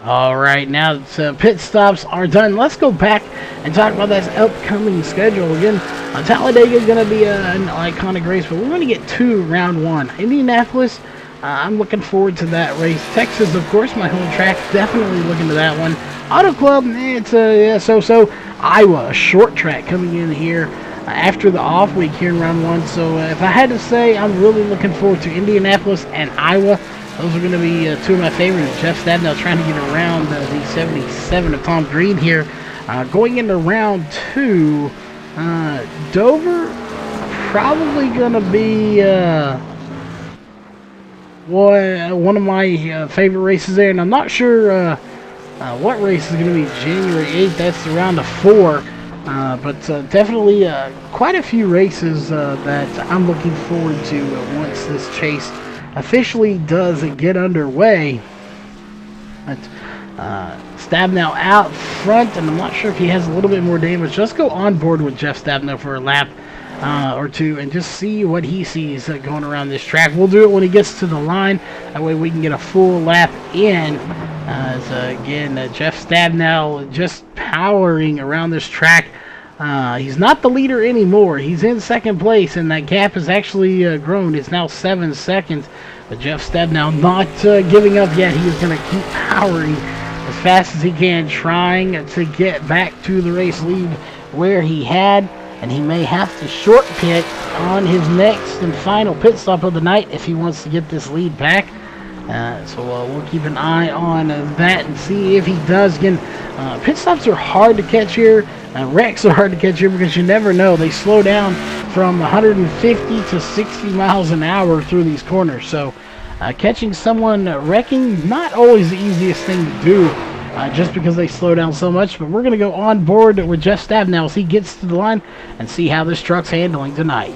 [SPEAKER 1] All right, now that pit stops are done, let's go back and talk about that upcoming schedule. Again, Talladega is going to be an iconic race, but we're going to get two round one. Indianapolis, I'm looking forward to that race. Texas, of course, my home track, definitely looking to that one. Auto Club, it's so-so. Iowa, a short track coming in here after the off week here in round one. So if I had to say, I'm really looking forward to Indianapolis and Iowa. Those are going to be two of my favorites. Jeff Stabnow trying to get around the 77 of Tom Green here. Going into round two, Dover probably going to be one of my favorite races there. And I'm not sure what race is going to be January 8th. That's the round of 4. But definitely quite a few races that I'm looking forward to once this chase officially does get underway. But Stabnow out front, and I'm not sure if he has a little bit more damage. Let's go on board with Jeff Stabnow for a lap or two and just see what he sees going around this track. We'll do it when he gets to the line. That way we can get a full lap in. Again, Jeff Stabnow just powering around this track. He's not the leader anymore. He's in second place, and that gap has actually grown. It's now 7 seconds. But Jeff Stabnow not giving up yet. He's going to keep powering as fast as he can, trying to get back to the race lead where he had. And he may have to short pit on his next and final pit stop of the night if he wants to get this lead back. So we'll keep an eye on that and see if he does. Again, pit stops are hard to catch here. Wrecks are hard to catch here because you never know. They slow down from 150 to 60 miles an hour through these corners. So catching someone wrecking, not always the easiest thing to do just because they slow down so much. But we're going to go on board with Jeff Stabnow as he gets to the line and see how this truck's handling tonight.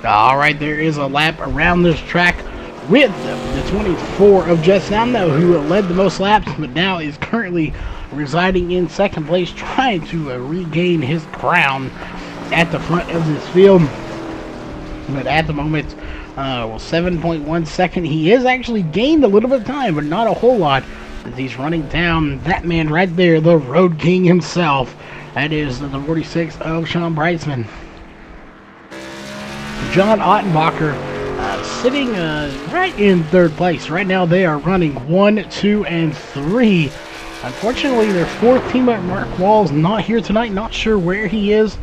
[SPEAKER 1] All right, there is a lap around this track with the 24 of Jeff Stabnow, who led the most laps, but now is currently residing in second place, trying to regain his crown at the front of this field. But at the moment, 7.1 second. He has actually gained a little bit of time, but not a whole lot, as he's running down that man right there, the Road King himself. That is the 46 of Sean Brightsman. John Ottenbacher sitting right in third place. Right now they are running 1, 2, and 3. Unfortunately, their fourth teammate, Mark Wall's, not here tonight. Not sure where he is,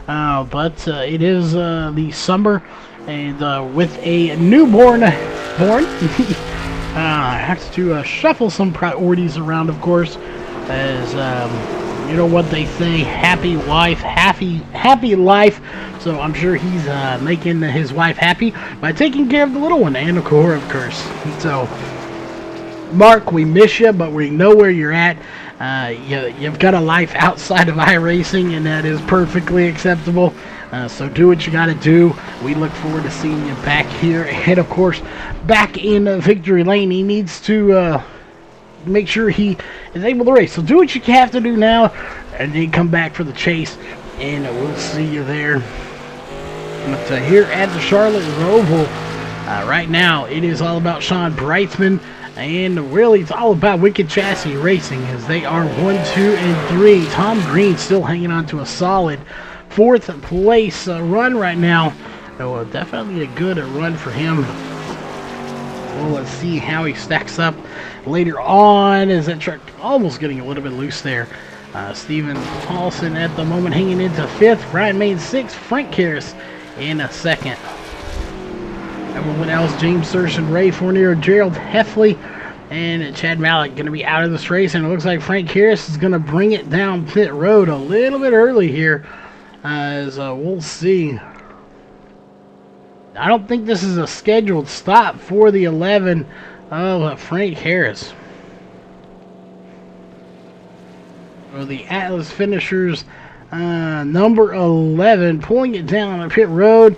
[SPEAKER 1] but it is the summer, and with a newborn born, has to shuffle some priorities around, of course, as you know what they say, happy wife, happy life. So I'm sure he's making his wife happy by taking care of the little one, and of course. So, Mark, we miss you, but we know where you're at. You've got a life outside of iRacing, and that is perfectly acceptable. So do what you got to do. We look forward to seeing you back here, and of course, back in victory lane. He needs to make sure he is able to race. So do what you have to do now, and then come back for the chase and we'll see you there. But here at the Charlotte Roval, right now it is all about Sean Brightsman, and really it's all about Wicked Chassis Racing as they are 1, 2, and 3. Tom Green still hanging on to a solid 4th place run right now. So definitely a good run for him. Well, let's see how he stacks up later on as that truck almost getting a little bit loose there. Steven Paulson at the moment hanging into 5th. Ryan Main 6th. Frank Harris in a 2nd. Everyone else, James Thurston, Ray Fournier, Gerald Heffley, and Chad Malik going to be out of this race. And it looks like Frank Harris is going to bring it down pit road a little bit early here. As we'll see. I don't think this is a scheduled stop for the 11 of Frank Harris. So the Atlas finishers, number 11, pulling it down on pit road.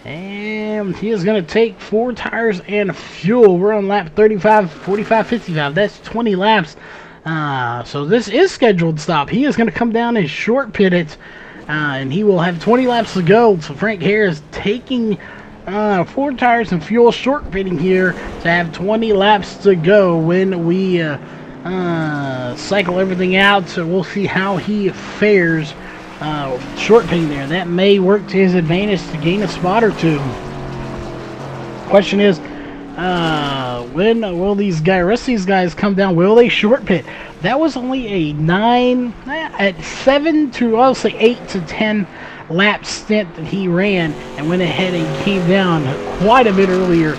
[SPEAKER 1] And he is going to take 4 tires and fuel. We're on lap 35, 45, 55. That's 20 laps. So this is scheduled stop. He is going to come down and short pit it. And he will have 20 laps to go. So Frank Harris taking 4 tires and fuel, short pitting here to have 20 laps to go when we cycle everything out. So we'll see how he fares short pitting there. That may work to his advantage to gain a spot or 2. Question is, when will these guys, rest of these guys come down? Will they short pit? That was only a 7 to, I'll say 8 to 10 lap stint that he ran and went ahead and came down quite a bit earlier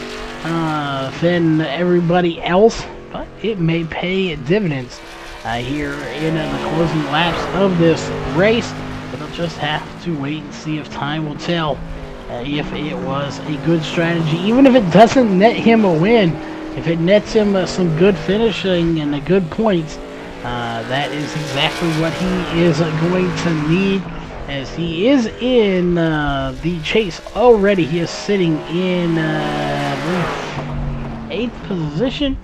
[SPEAKER 1] than everybody else. But it may pay dividends here in the closing laps of this race. But they'll just have to wait and see if time will tell if it was a good strategy. Even if it doesn't net him a win, if it nets him some good finishing and good points, that is exactly what he is going to need, as he is in the chase already. He is sitting in 8th position.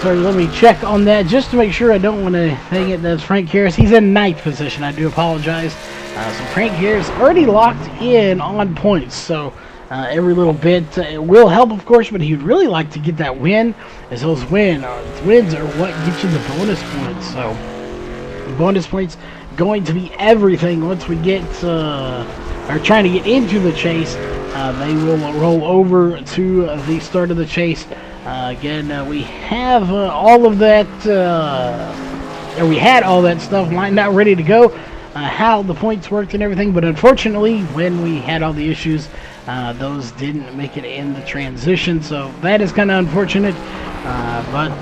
[SPEAKER 1] Sorry, let me check on that just to make sure I don't want to hang it. That's Frank Harris. He's in 9th position. I do apologize. So Frank Harris already locked in on points. So every little bit will help, of course, but he'd really like to get that win, as those wins are what get you the bonus points. So bonus points going to be everything once we get are trying to get into the chase. They will roll over to the start of the chase. Again, we have all of that, or we had all that stuff lined out ready to go, how the points worked and everything, but unfortunately, when we had all the issues, those didn't make it in the transition, so that is kind of unfortunate, but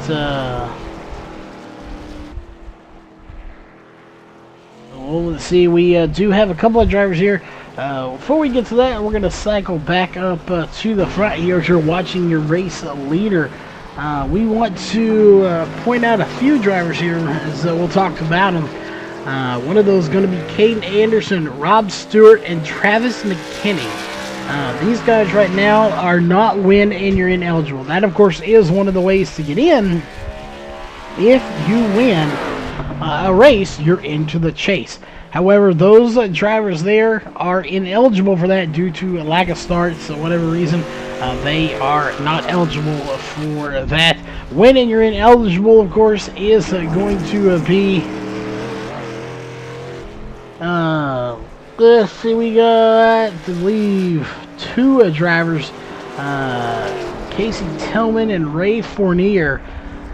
[SPEAKER 1] we'll see. We do have a couple of drivers here. Before we get to that, we're going to cycle back up to the front here as you're watching your race leader. We want to point out a few drivers here as we'll talk about them. One of those is going to be Caden Anderson, Rob Stewart, and Travis McKinney. These guys right now are not win and you're ineligible. That, of course, is one of the ways to get in. If you win a race, you're into the chase. However, those drivers there are ineligible for that due to a lack of starts or whatever reason. They are not eligible for that. When you're ineligible, of course, is going to be... let's see, we got to leave 2 drivers, Casey Tillman and Ray Fournier.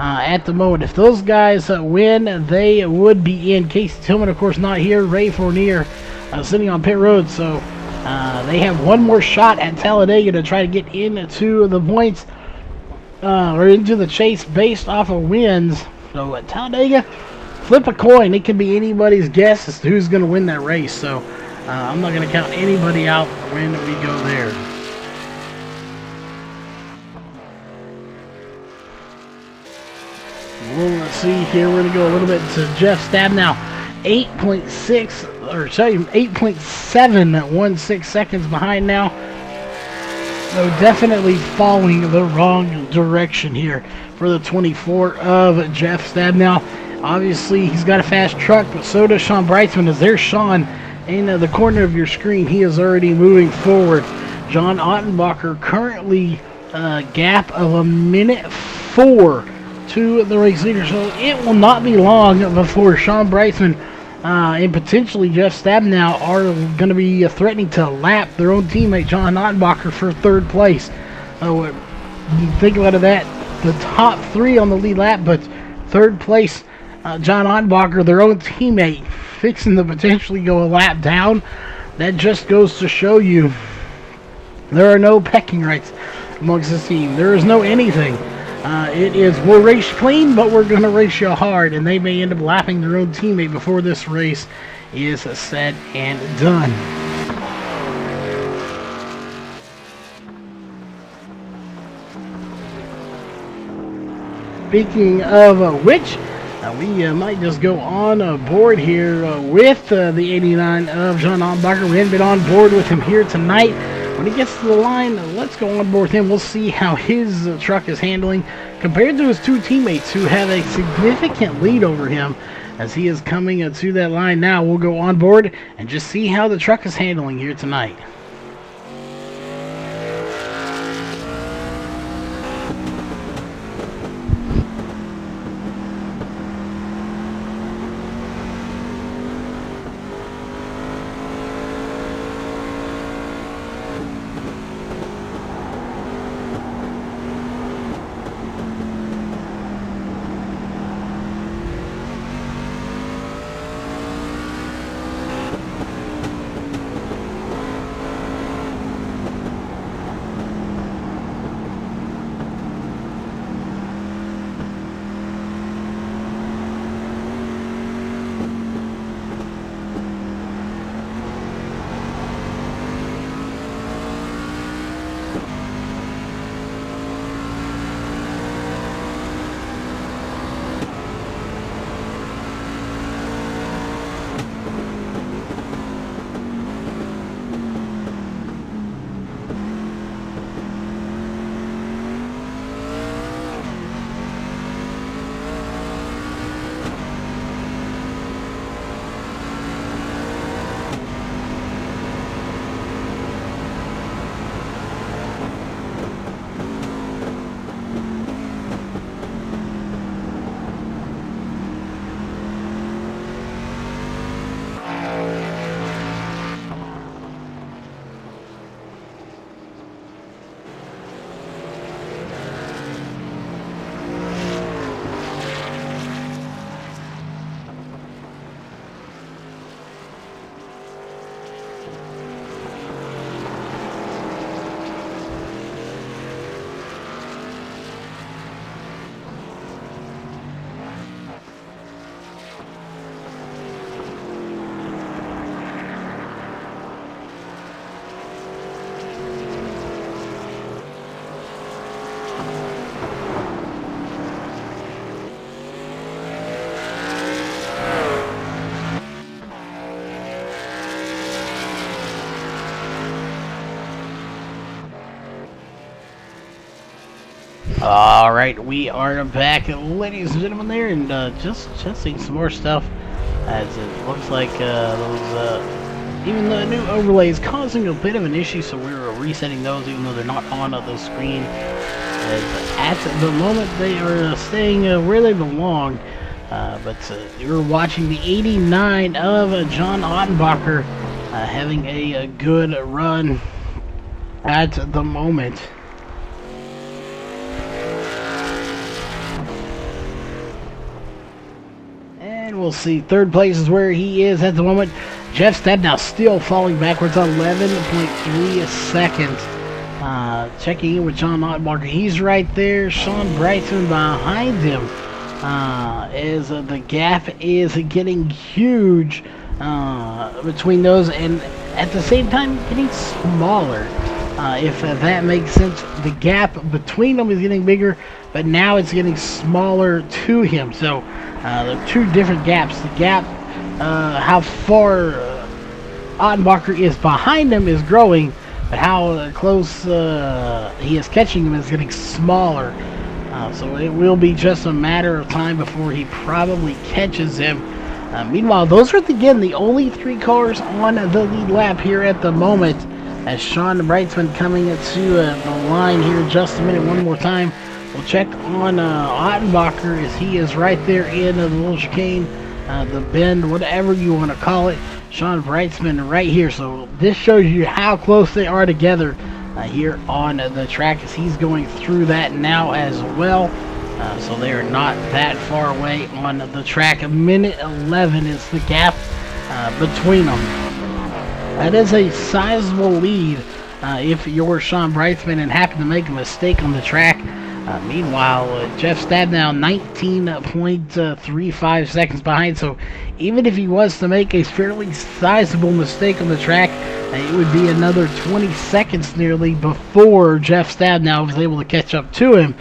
[SPEAKER 1] At the moment, if those guys win, they would be in. Casey Tillman, of course, not here. Ray Fournier sitting on pit road, so they have one more shot at Talladega to try to get into the points or into the chase based off of wins. So at Talladega, flip a coin. It can be anybody's guess as to who's going to win that race. So I'm not going to count anybody out when we go there. Well, let's see here. We're going to go a little bit to Jeff Stab now. 8.716 seconds behind now. So definitely falling the wrong direction here for the 24 of Jeff Stab now. Obviously, he's got a fast truck, but so does Sean Brightsman. As there's Sean in the corner of your screen, he is already moving forward. John Ottenbacher currently gap of a minute 4 to the race leader. So it will not be long before Sean Brightsman and potentially Jeff Stabnow are going to be threatening to lap their own teammate John Ottenbacher for third place. Think about that. The top 3 on the lead lap, but third place, John Ottenbacher, their own teammate, fixing to potentially go a lap down. That just goes to show you there are no pecking rights amongst this team. There is no anything. It is, we'll race clean, but we're going to race you hard, and they may end up lapping their own teammate before this race is said and done. Speaking of which, we might just go on board here with the 89 of John Ottenbacher. We haven't been on board with him here tonight. When he gets to the line, let's go on board with him. We'll see how his truck is handling compared to his 2 teammates who have a significant lead over him as he is coming to that line now. We'll go on board and just see how the truck is handling here tonight. Alright, we are back, ladies and gentlemen, there, and just seeing some more stuff, as it looks like even the new overlay is causing a bit of an issue, so we're resetting those even though they're not on the screen. As at the moment they are staying where they belong, but you're watching the 89 of John Ottenbacher having a good run at the moment. We'll see. Third place is where he is at the moment. Jeff Stabnow still falling backwards, 11.3 seconds. Checking in with John Ottenbacher. He's right there. Sean Brightsman behind him. As the gap is getting huge between those, and at the same time getting smaller. If that makes sense, the gap between them is getting bigger, but now it's getting smaller to him. So there are 2 different gaps. The gap, how far Ottenbacher is behind him is growing, but how close he is catching him is getting smaller. So it will be just a matter of time before he probably catches him. Meanwhile, those are, again, the only 3 cars on the lead lap here at the moment. As Sean Brightsman coming into the line here in just a minute. One more time, we'll check on Ottenbacher as he is right there in the little chicane, the bend, whatever you want to call it. Sean Brightsman right here. So this shows you how close they are together here on the track as he's going through that now as well. So they are not that far away on the track. A minute 11 is the gap between them. That is a sizable lead if you're Sean Brightsman and happen to make a mistake on the track. Meanwhile, Jeff Stabnow 19.35 seconds behind. So even if he was to make a fairly sizable mistake on the track, it would be another 20 seconds nearly before Jeff Stabnow was able to catch up to him.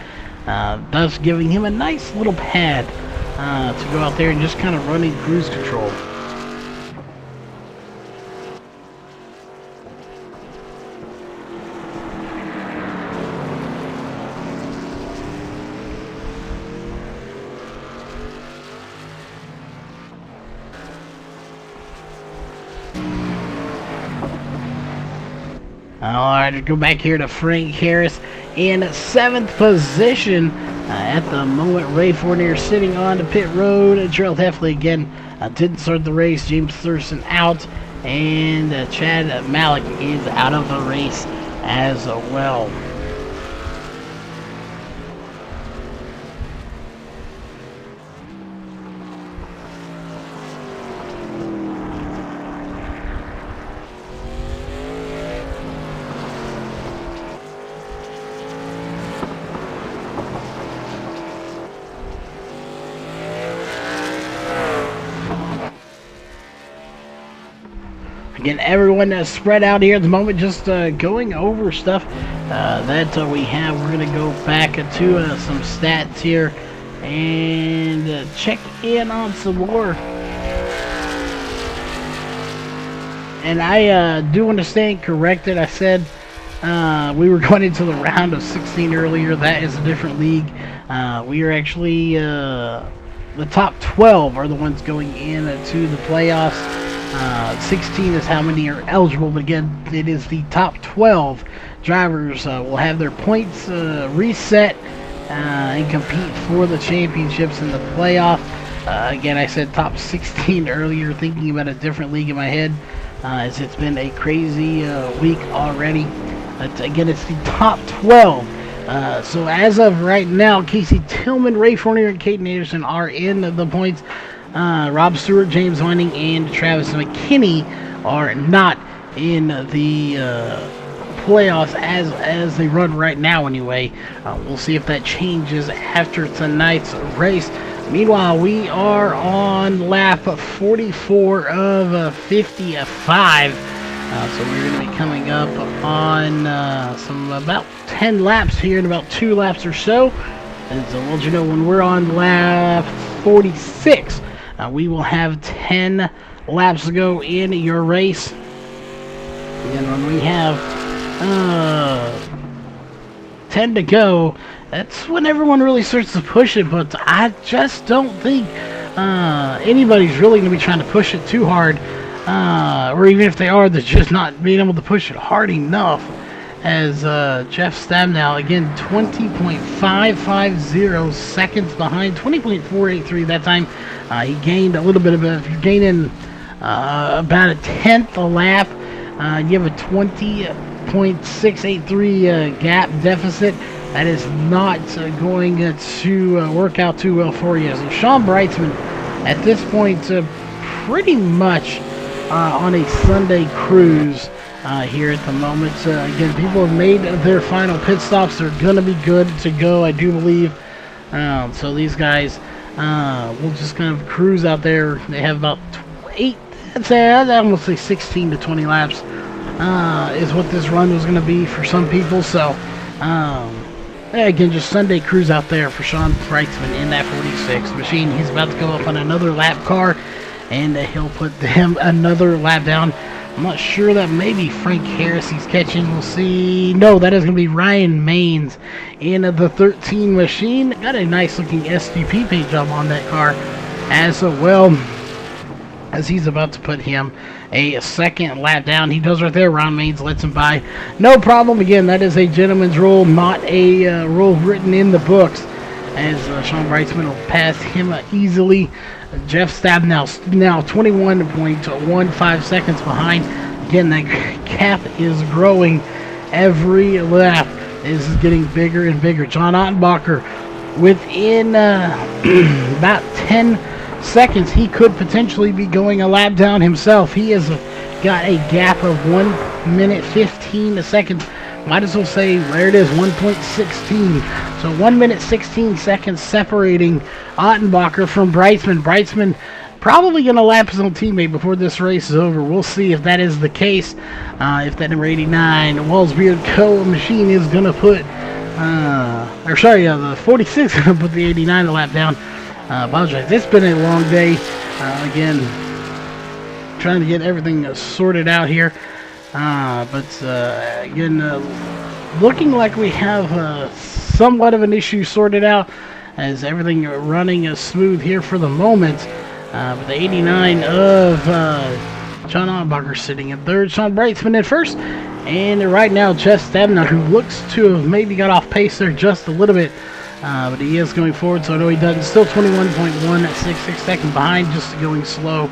[SPEAKER 1] Thus giving him a nice little pad to go out there and just kind of running cruise control. Alright, go back here to Frank Harris in 7th position. At the moment, Ray Fournier sitting on the pit road. Gerald Heffley again didn't start the race. James Thurston out. And Chad Malik is out of the race as well. Again, everyone spread out here at the moment, just going over stuff that we have. We're going to go back to some stats here and check in on some more. And I do want to stand corrected. I said we were going into the round of 16 earlier. That is a different league. We are actually the top 12 are the ones going into the playoffs. 16 is how many are eligible, but again, it is the top 12 drivers will have their points reset and compete for the championships in the playoff. Again, I said top 16 earlier, thinking about a different league in my head, as it's been a crazy week already. But again, it's the top 12. So as of right now, Casey Tillman, Ray Fournier, and Caden Anderson are in the points. Rob Stewart, James Winding, and Travis McKinney are not in the playoffs as they run right now anyway. We'll see if that changes after tonight's race. Meanwhile, we are on lap 44 of 55. So we're going to be coming up on some about 10 laps here in about 2 laps or so. And so we'll let you know when we're on lap 46. We will have 10 laps to go in your race. And when we have 10 to go, that's when everyone really starts to push it. But I just don't think anybody's really going to be trying to push it too hard. Or even if they are, they're just not being able to push it hard enough. As Jeff Stabnow, again, 20.550 seconds behind, 20.483 that time. He gained a little bit of if you're gaining about a tenth a lap, you have a 20.683 gap deficit. That is not going to work out too well for you. So Sean Brightsman, at this point, pretty much on a Sunday cruise here at the moment. Again, people have made their final pit stops. They're going to be good to go, I do believe. So these guys will just kind of cruise out there. They have about 8, I'd almost say 16 to 20 laps is what this run was going to be for some people. So, again, just Sunday cruise out there for Sean Brightsman in that 46 machine. He's about to go up on another lap car, and he'll put them another lap down I'm not sure, that may be Frank Harris he's catching. We'll see. No, that is going to be Ryan Maines in the 13 machine. Got a nice looking SGP paint job on that car as well, as he's about to put him a second lap down. He does right there. Ron Maines lets him by. No problem. Again, that is a gentleman's rule, not a rule written in the books, as Sean Brightsman will pass him easily. Jeff Stabnow now 21.15 seconds behind. Again, that gap is growing every lap. This is getting bigger and bigger. John Ottenbacher, within about 10 seconds, he could potentially be going a lap down himself. He has got a gap of 1 minute 15 seconds. Might as well say, there it is, 1.16. So 1 minute 16 seconds separating Ottenbacher from Brightsman. Brightsman probably going to lap his own teammate before this race is over. We'll see if that is the case. If that number 89 Wallsbeard Co. machine is going to put, the 46 is going to put the 89 a lap down. Apologize. It's been a long day. Again, trying to get everything sorted out here. Again, looking like we have somewhat of an issue sorted out, as everything running smooth here for the moment. But the 89 of John Ottenbacher sitting in third, Sean Brightsman in first, and right now Jeff Stabnow, who looks to have maybe got off pace there just a little bit, but he is going forward, so I know he doesn't. Still 21.166 seconds behind, just going slow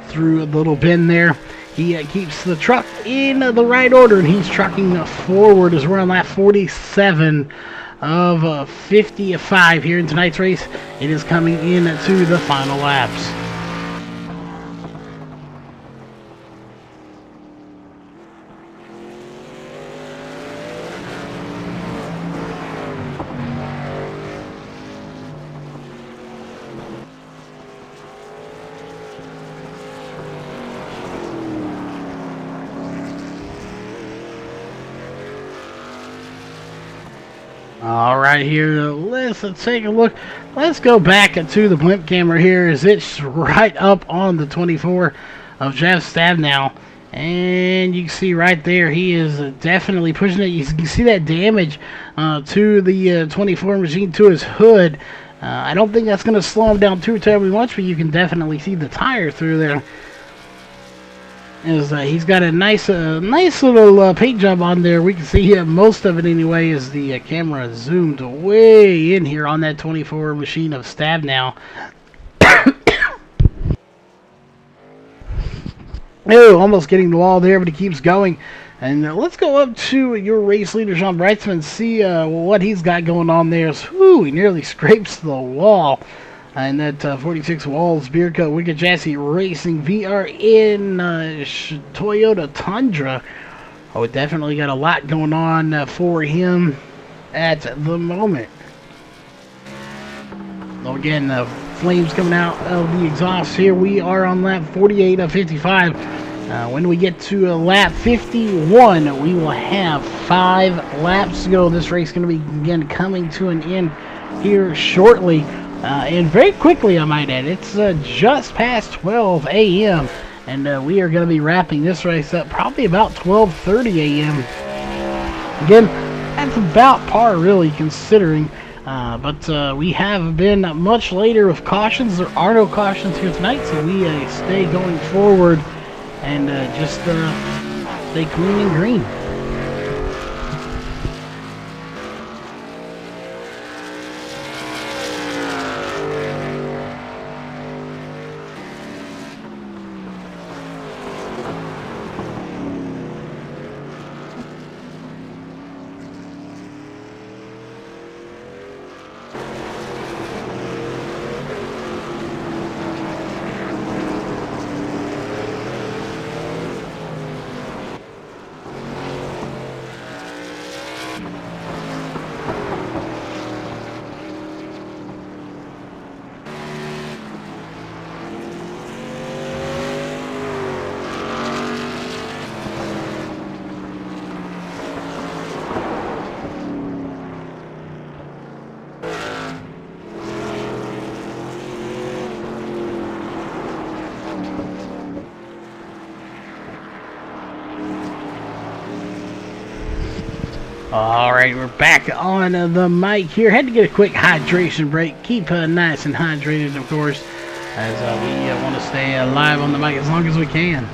[SPEAKER 1] through a little bend there. He keeps the truck in the right order, and he's trucking forward as we're on lap 47 of 55 here in tonight's race. It is coming into the final laps. All right, here, let's take a look. Let's go back to the blimp camera here, as it's right up on the 24 of Jeff Stabnow. And you can see right there, he is definitely pushing it. You can see that damage to the 24 machine, to his hood. I don't think that's going to slow him down too terribly much, but you can definitely see the tire through there. Is he's got a nice little paint job on there. We can see most of it anyway, as the camera zoomed way in here on that 24 machine of Stabnow. Oh, almost getting the wall there, but he keeps going. And let's go up to your race leader, Sean Brightsman, see what he's got going on there. Whew, he nearly scrapes the wall. And that 46 Walls Beer Co. Wicked Chassis Racing VR in Toyota Tundra. Oh, definitely got a lot going on for him at the moment. So again, flames coming out of the exhaust here. We are on lap 48 of 55. When we get to lap 51, we will have 5 laps to go. This race is going to be, again, coming to an end here shortly. And very quickly, I might add. It's just past 12 a.m. And we are going to be wrapping this race up probably about 12:30 a.m. Again, that's about par, really, considering. But we have been much later with cautions. There are no cautions here tonight, so we stay going forward and just stay clean and green. Alright, we're back on the mic here. Had to get a quick hydration break. Keep nice and hydrated, of course, as we want to stay live on the mic as long as we can.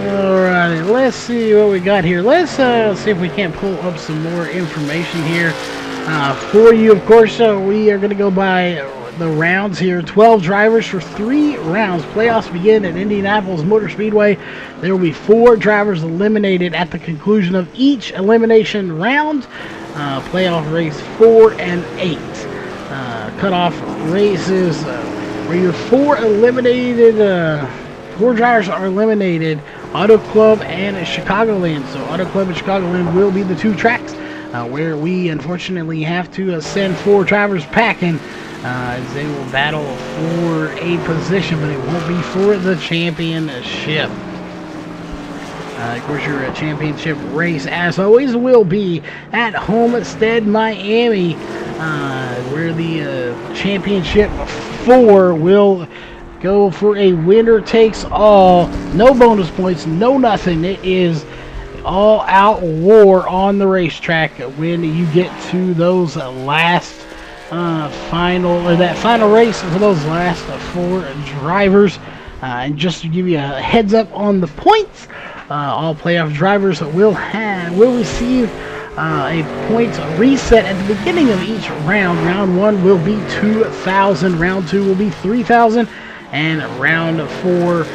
[SPEAKER 1] Alrighty, let's see what we got here. Let's see if we can't pull up some more information here. For you, of course, we are going to go by the rounds here. 12 drivers for 3 rounds. Playoffs begin at Indianapolis Motor Speedway. There will be 4 drivers eliminated at the conclusion of each elimination round. Playoff race 4 and 8. Cutoff races where your 4 eliminated, 4 drivers are eliminated. Auto Club and Chicagoland. So Auto Club and Chicagoland will be the 2 tracks. Where we unfortunately have to send 4 drivers packing as they will battle for a position, but it won't be for the championship. Of course, your championship race, as always, will be at Homestead, Miami, where the championship 4 will go for a winner takes all. No bonus points, no nothing. It is all-out war on the racetrack when you get to those last final race for those last 4 drivers. And just to give you a heads up on the points, all playoff drivers will receive a points reset at the beginning of each round. Round 1 will be 2,000. Round 2 will be 3,000. And round 3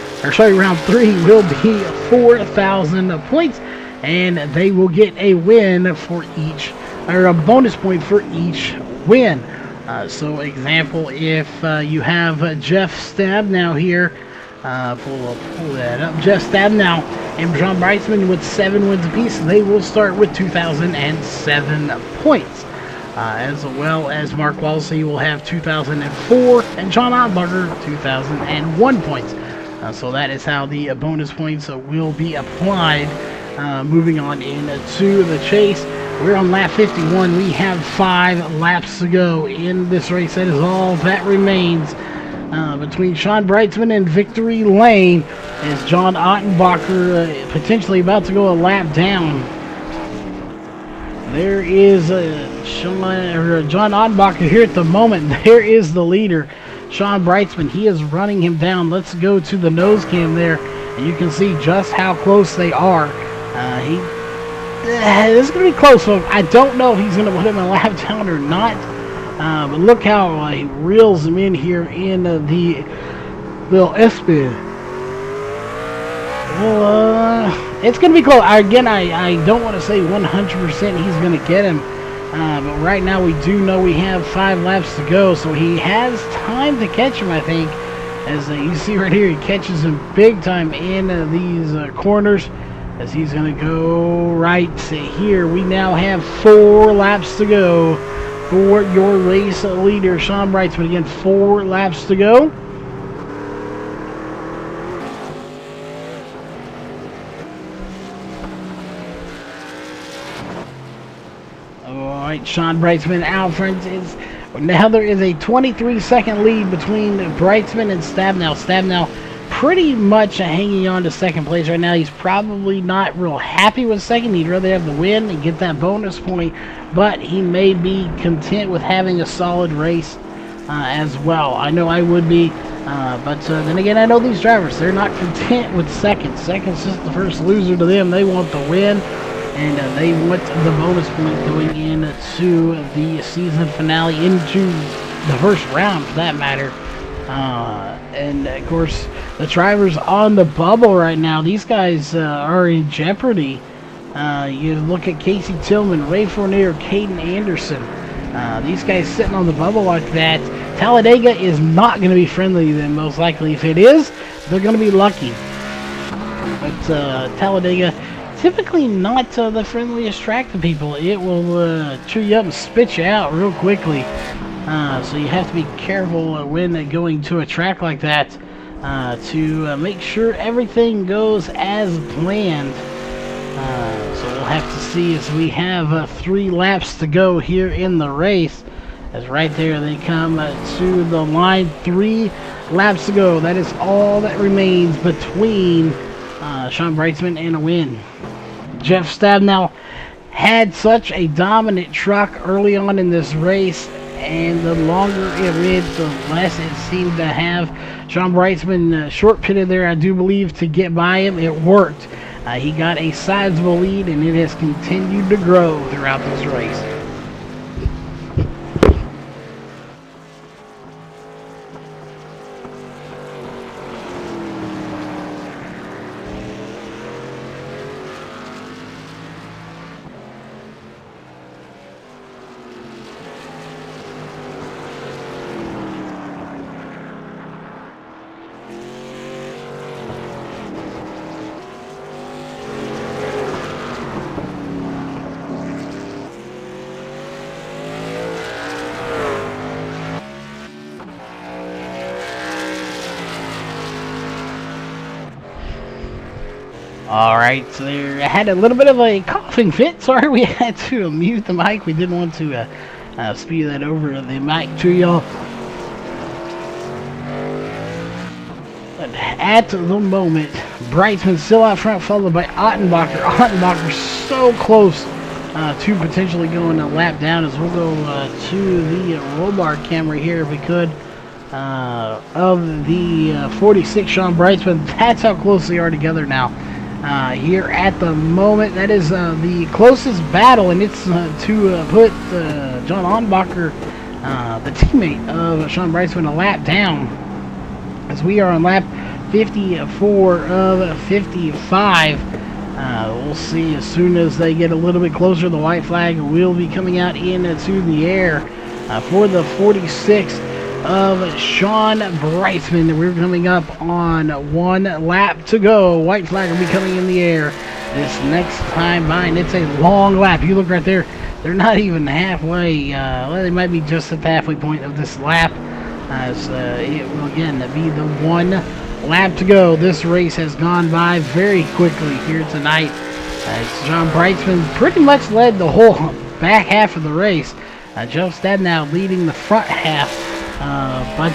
[SPEAKER 1] will be 4,000 points, and they will get a win for each, or a bonus point for each win. So, example, if you have Jeff Stabnow here, pull that up. Jeff Stabnow and John Breitzman with 7 wins apiece, they will start with 2,007 points. As well as Mark Walsey will have 2,004, and John Ottenbacher 2,001 points. So that is how the bonus points will be applied. Moving on into the chase, we're on lap 51. We have 5 laps to go in this race. That is all that remains between Sean Breitzman and victory lane. Is John Ottenbacher potentially about to go a lap down? There is John Ottenbacher here at the moment. There is the leader, Sean Breitzman. He is running him down. Let's go to the nose cam there, and you can see just how close they are. This is going to be close, folks. I don't know if he's going to put him a lap down or not. But look how he reels him in here in the little S-Bid. It's going to be close. Again, I don't want to say 100% he's going to get him. But right now we do know we have 5 laps to go. So he has time to catch him, I think. As you see right here, he catches him big time in these corners. As he's going to go right here. We now have 4 laps to go for your race leader, Sean Breitzman. Again, 4 laps to go. Alright, Sean Breitzman out front. Now there is a 23-second lead between Breitzman and Stabnow. Stabnow pretty much hanging on to second place right now. He's probably not real happy with second. He'd rather have the win and get that bonus point, but he may be content with having a solid race as well. I know I would be, but then again, I know these drivers, they're not content with second. Second's just the first loser to them. They want the win, and they want the bonus point going into the season finale, into the first round for that matter. And of course, the drivers on the bubble right now, these guys are in jeopardy. You look at Casey Tillman, Ray Fournier, Caden Anderson. These guys sitting on the bubble like that. Talladega is not going to be friendly to them, most likely. If it is, they're going to be lucky. But Talladega, typically not the friendliest track to people. It will chew you up and spit you out real quickly. So you have to be careful when going to a track like that to make sure everything goes as planned. So we'll have to see as we have 3 laps to go here in the race. As right there they come to the line. 3 laps to go. That is all that remains between Sean Brightsman and a win. Jeff Stabnow had such a dominant truck early on in this race, and the longer it went, the less it seemed to have. Sean Brightsman short pitted there, I do believe, to get by him. It worked. He got a sizable lead, and it has continued to grow throughout this race. Alright, so there I had a little bit of a coughing fit. Sorry, we had to mute the mic. We didn't want to spew that over the mic to y'all. But at the moment, Brightsman still out front, followed by Ottenbacher. Ottenbacher so close to potentially going a lap down, as we'll go to the Roval camera here if we could. Of the 46, Sean Brightsman. That's how close they are together now. Here at the moment, that is the closest battle, and it's to put John Ottenbacher, the teammate of Sean Brightsman, a lap down, as we are on lap 54 of 55. We'll see as soon as they get a little bit closer. The white flag will be coming out into the air for the 46 of Sean Brightsman. We're coming up on 1 lap to go. White flag will be coming in the air this next time by, and it's a long lap. You look right there, they're not even halfway. Well, they might be just at the halfway point of this lap, as it will again be the 1 lap to go. This race has gone by very quickly here tonight, as Sean Brightsman pretty much led the whole back half of the race. Jeff Stabnow leading the front half. But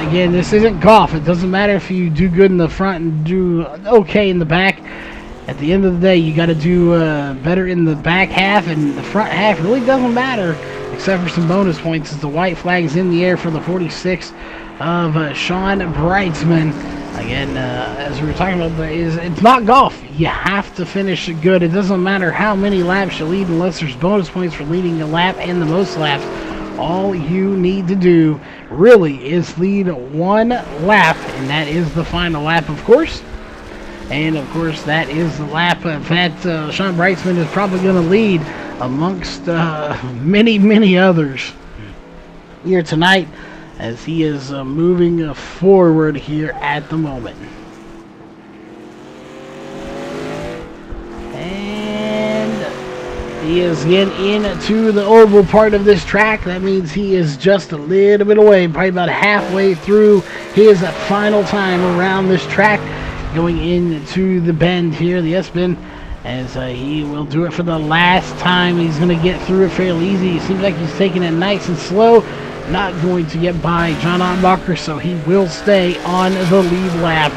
[SPEAKER 1] again, this isn't golf. It doesn't matter if you do good in the front and do okay in the back. At the end of the day, you got to do better in the back half, and the front half really doesn't matter, except for some bonus points, as the white flag is in the air for the 46 of Sean Brightsman. Again, as we were talking about, it's not golf. You have to finish good. It doesn't matter how many laps you lead unless there's bonus points for leading a lap and the most laps. All you need to do really is lead 1 lap, and that is the final lap, of course. And of course, that is the lap that Sean Brightsman is probably going to lead amongst many, many others here tonight, as he is moving forward here at the moment. He is getting into the oval part of this track. That means he is just a little bit away, probably about halfway through his final time around this track, going into the bend here, the S-bend, as he will do it for the last time. He's going to get through it fairly easy. It seems like he's taking it nice and slow, not going to get by John Ottenbacher, so he will stay on the lead lap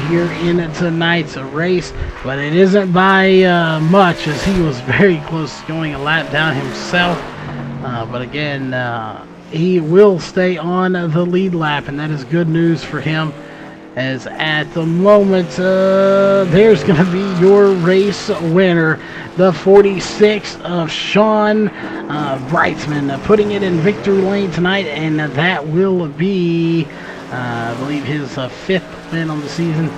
[SPEAKER 1] here in tonight's race, but it isn't by much, as he was very close to going a lap down himself. But again, he will stay on the lead lap, and that is good news for him, as at the moment there's going to be your race winner, the 46 of Sean Brightsman, putting it in victory lane tonight, and that will be I believe his 5th win on the season.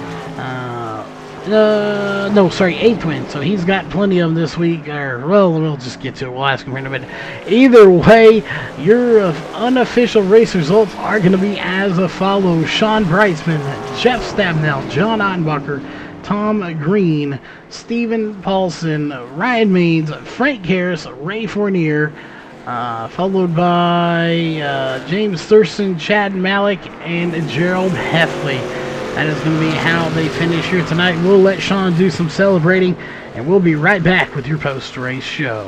[SPEAKER 1] No, sorry, 8th win. So he's got plenty of them this week. Or, well, we'll just get to it. We'll ask him here in a minute. Either way, your unofficial race results are going to be as follows: Sean Brightsman, Jeff Stabnow, John Ottenbacher, Tom Green, Stephen Paulson, Ryan Maines, Frank Harris, Ray Fournier, followed by James Thurston, Chad Malik, and Gerald Heffley. That is going to be how they finish here tonight. We'll let Sean do some celebrating, and we'll be right back with your post-race show.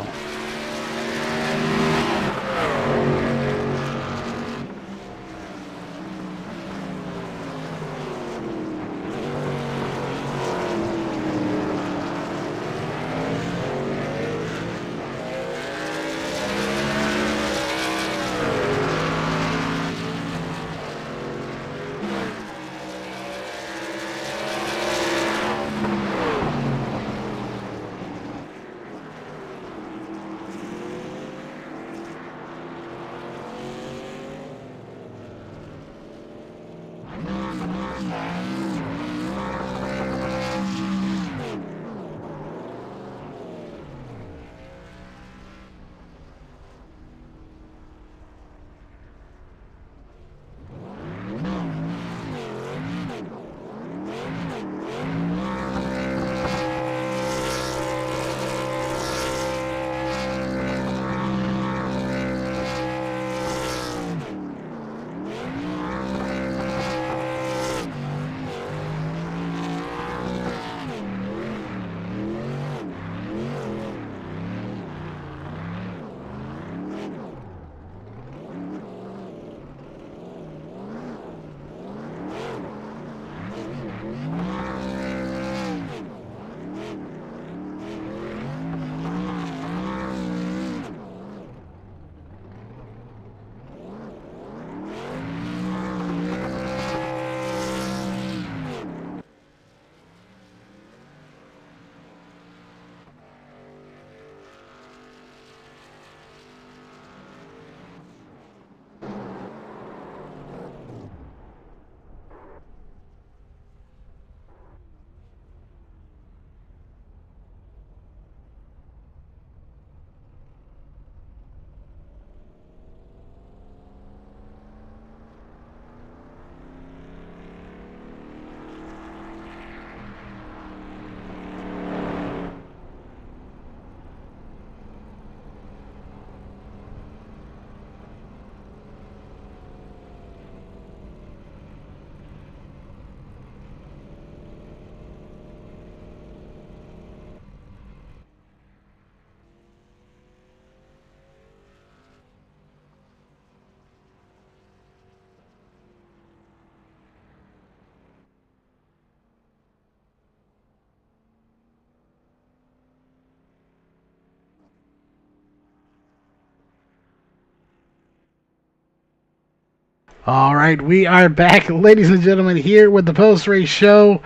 [SPEAKER 1] All right, we are back, ladies and gentlemen, here with the post-race show.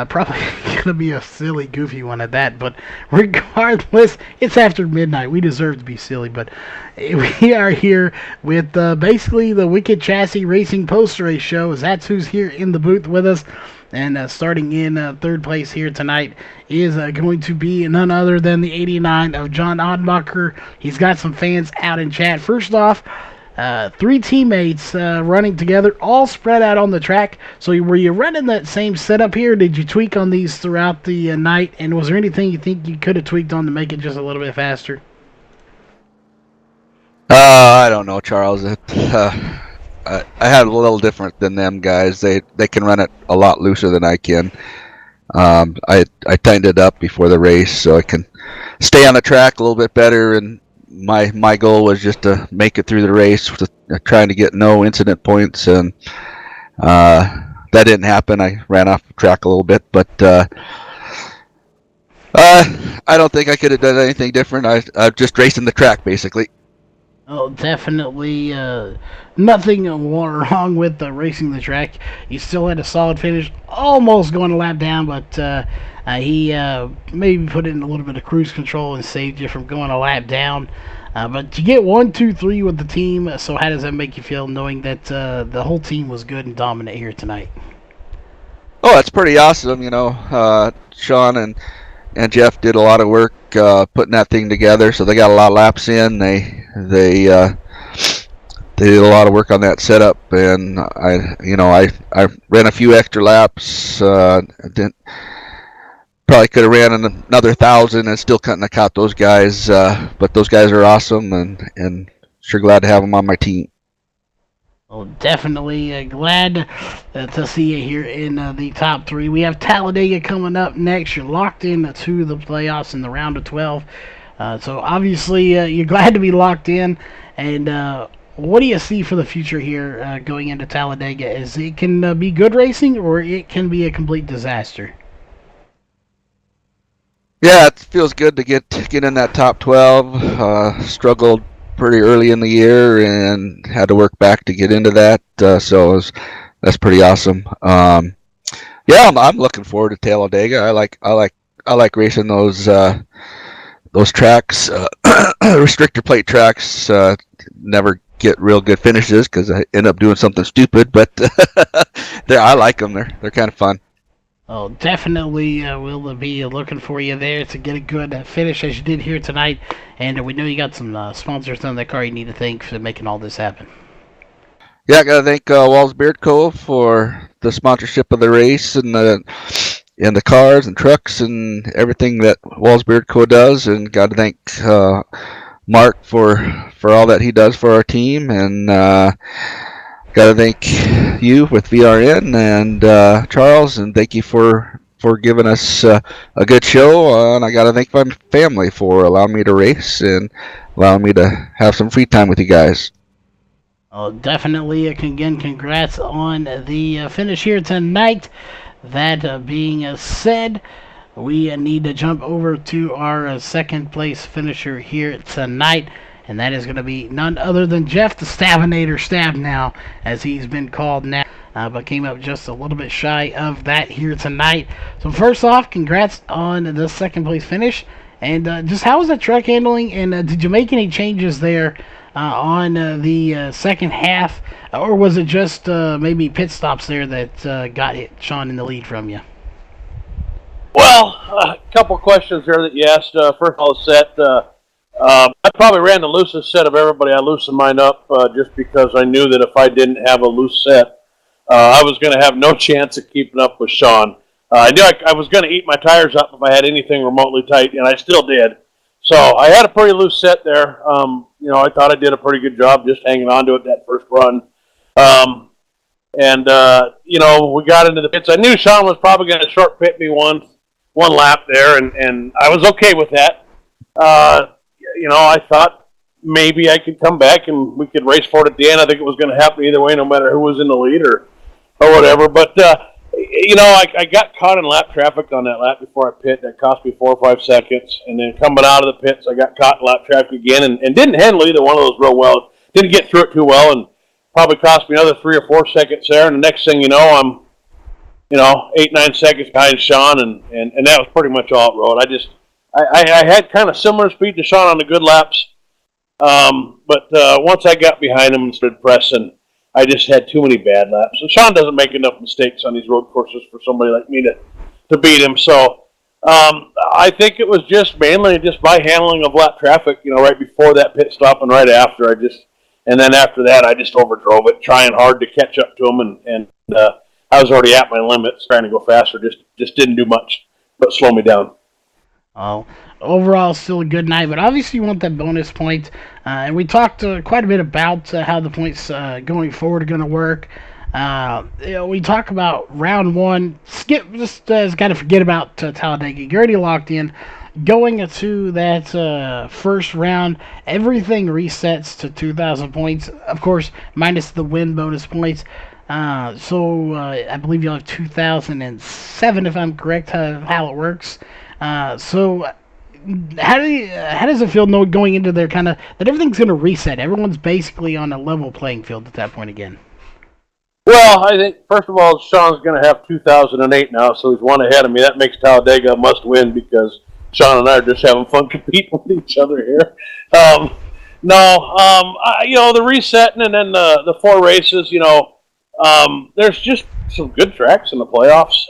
[SPEAKER 1] Probably gonna be a silly, goofy one at that, but regardless, it's after midnight. We deserve to be silly, but we are here with basically the Wicked Chassis Racing post-race show. As that's who's here in the booth with us, and starting in third place here tonight is going to be none other than the 89 of John Odenbacher. He's got some fans out in chat. First off. Three teammates running together, all spread out on the track. So were you running that same setup here? Did you tweak on these throughout the night? And was there anything you think you could have tweaked on to make it just a little bit faster?
[SPEAKER 2] I don't know, Charles. I had a little different than them guys. They can run it a lot looser than I can. I tightened it up before the race so I can stay on the track a little bit better. And my goal was just to make it through the race, trying to get no incident points, and that didn't happen. I ran off the track a little bit, but I don't think I could have done anything different. I'm just racing the track basically.
[SPEAKER 1] Oh, definitely nothing wrong with racing the track. You still had a solid finish, almost going a lap down, but he maybe put in a little bit of cruise control and saved you from going a lap down. But you get 1, 2, 3 with the team. So how does that make you feel, knowing that the whole team was good and dominant here tonight?
[SPEAKER 2] Oh, that's pretty awesome. Sean and Jeff did a lot of work putting that thing together, so they got a lot of laps in. They did a lot of work on that setup, and I ran a few extra laps. Didn't Probably could have ran another 1,000 and still couldn't have caught those guys. But those guys are awesome, and sure glad to have them on my team.
[SPEAKER 1] Well, definitely glad to see you here in the top three. We have Talladega coming up next. You're locked in to the playoffs in the round of 12. So obviously you're glad to be locked in. And what do you see for the future here going into Talladega? Is it can be good racing, or it can be a complete disaster?
[SPEAKER 2] Yeah, it feels good to get in that top 12. Struggled pretty early in the year and had to work back to get into that. That's pretty awesome. Yeah, I'm looking forward to Talladega. I like racing those tracks. Restrictor plate tracks never get real good finishes because I end up doing something stupid. But I like them. They're kind of fun.
[SPEAKER 1] Oh, definitely we'll be looking for you there to get a good finish as you did here tonight. And we know you got some sponsors on that car you need to thank for making all this happen.
[SPEAKER 2] Yeah, I gotta thank Walls Beard Co. for the sponsorship of the race and the cars and trucks and everything that Walls Beard Co. does, and gotta thank Mark for all that he does for our team, and gotta thank you with VRN and Charles, and thank you for giving us a good show. And I gotta thank my family for allowing me to race and allowing me to have some free time with you guys.
[SPEAKER 1] Oh, definitely. Again, congrats on the finish here tonight. That being said, we need to jump over to our second place finisher here tonight, and that is going to be none other than Jeff the Stabinator Stab now, as he's been called now, but came up just a little bit shy of that here tonight. So first off, congrats on the second place finish, and just how was that truck handling, and did you make any changes there on the second half, or was it just maybe pit stops there that got Sean in the lead from you?
[SPEAKER 3] Well, a couple questions there that you asked. First of all, set. I probably ran the loosest set of everybody. I loosened mine up just because I knew that if I didn't have a loose set, I was going to have no chance of keeping up with Sean. I knew I was going to eat my tires up if I had anything remotely tight, and I still did. So I had a pretty loose set there. I thought I did a pretty good job just hanging on to it that first run. We got into the pits. I knew Sean was probably going to short pit me one lap there, and I was okay with that. I thought maybe I could come back and we could race for it at the end. I think it was going to happen either way, no matter who was in the lead or whatever. But, I got caught in lap traffic on that lap before I pit. That cost me 4 or 5 seconds. And then coming out of the pits, I got caught in lap traffic again and didn't handle either one of those real well. Didn't get through it too well. And probably cost me another 3 or 4 seconds there, and the next thing you know, I'm 8, 9 seconds behind Sean, and that was pretty much all it rode. I had kind of similar speed to Sean on the good laps, but once I got behind him and started pressing, I just had too many bad laps. And Sean doesn't make enough mistakes on these road courses for somebody like me to beat him. So I think it was just mainly just my handling of lap traffic, right before that pit stop and right after. And then after that, I just overdrove it, trying hard to catch up to him, and I was already at my limits, trying to go faster. Just didn't do much, but slow me down.
[SPEAKER 1] Well, overall, still a good night, but obviously you want that bonus point. And we talked quite a bit about how the points going forward are going to work. We talk about round one. Skip just kind of forget about Talladega. You're already locked in. Going into that first round, everything resets to 2,000 points. Of course, minus the win bonus points. So I believe you'll have 2007, if I'm correct, how it works. So how does it feel going into there, kind of that everything's going to reset? Everyone's basically on a level playing field at that point again.
[SPEAKER 3] Well, I think first of all, Sean's going to have 2008 now, so he's one ahead of me. That makes Talladega a must-win because Sean and I are just having fun competing with each other here. The resetting and then the 4 races. There's just some good tracks in the playoffs.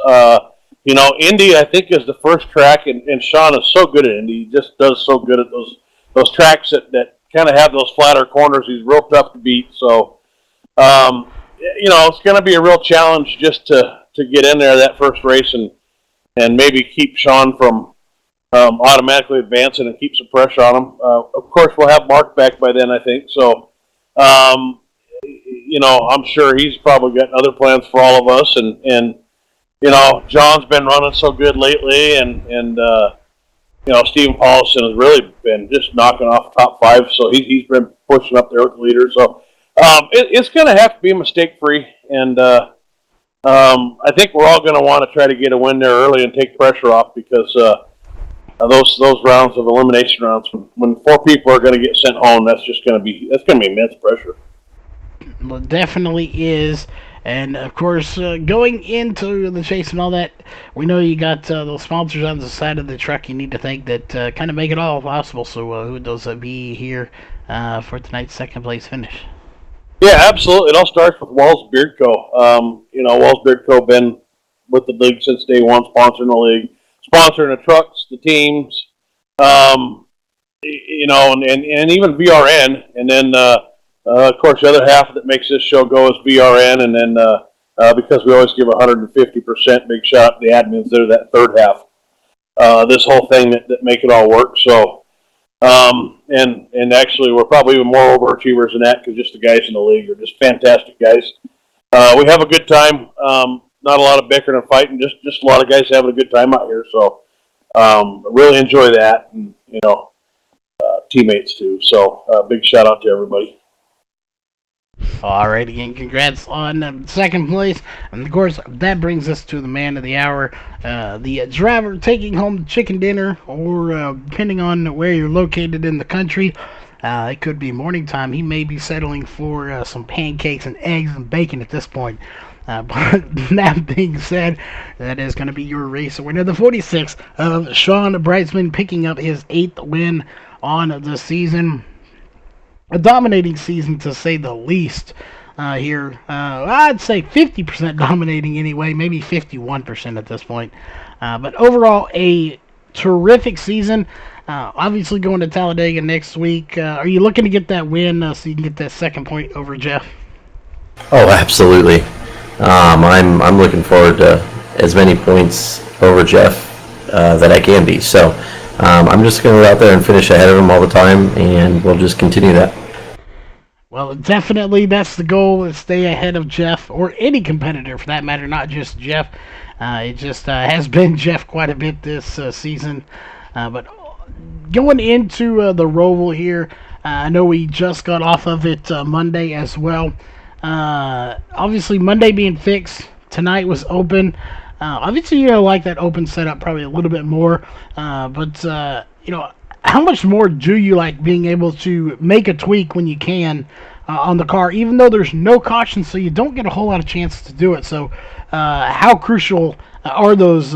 [SPEAKER 3] Indy, I think, is the first track, and Sean is so good at Indy. He just does so good at those tracks that kind of have those flatter corners. He's real tough to beat. So, it's going to be a real challenge just to get in there that first race and maybe keep Sean from automatically advancing and keep some pressure on him. Of course, we'll have Mark back by then, I think. So, I'm sure he's probably got other plans for all of us, and John's been running so good lately, and Stephen Paulson has really been just knocking off top 5, so he's been pushing up there with the leader. So it's going to have to be mistake-free, and I think we're all going to want to try to get a win there early and take pressure off because those rounds of elimination rounds, when 4 people are going to get sent home, that's going to be immense pressure.
[SPEAKER 1] Well, it definitely is. And, of course, going into the chase and all that, we know you got those sponsors on the side of the truck you need to thank that kind of make it all possible. So who would those be here for tonight's second place finish?
[SPEAKER 3] Yeah, absolutely. It all starts with Walls Beard Co. Walls Beard Co. been with the league since day one, sponsoring the league, sponsoring the trucks, the teams, and even VRN. And then of course, the other half that makes this show go is VRN, and then because we always give 150%, big shout out to the admins. They're that third half. This whole thing that make it all work. So, and actually, we're probably even more overachievers than that because just the guys in the league are just fantastic guys. We have a good time. Not a lot of bickering and fighting. Just a lot of guys having a good time out here. So, I really enjoy that, and teammates too. So, big shout out to everybody.
[SPEAKER 1] Alright, again, congrats on second place. And, of course, that brings us to the man of the hour. The driver taking home the chicken dinner, or depending on where you're located in the country, it could be morning time. He may be settling for some pancakes and eggs and bacon at this point. But that being said, that is going to be your race winner. The 46th of Sean Brightsman picking up his 8th win on the season. A dominating season, to say the least, here. I'd say 50% dominating anyway, maybe 51% at this point. But overall, a terrific season. Obviously going to Talladega next week. Are you looking to get that win so you can get that second point over Jeff?
[SPEAKER 4] Oh, absolutely. I'm looking forward to as many points over Jeff that I can be. So I'm just going to go out there and finish ahead of him all the time, and we'll just continue that.
[SPEAKER 1] Well, definitely that's the goal, is stay ahead of Jeff, or any competitor for that matter, not just Jeff. It just has been Jeff quite a bit this season. But going into the Roval here, I know we just got off of it Monday as well. Obviously, Monday being fixed, tonight was open. Obviously, you're going to like that open setup probably a little bit more. But how much more do you like being able to make a tweak when you can on the car, even though there's no caution, so you don't get a whole lot of chance to do it. So, how crucial are those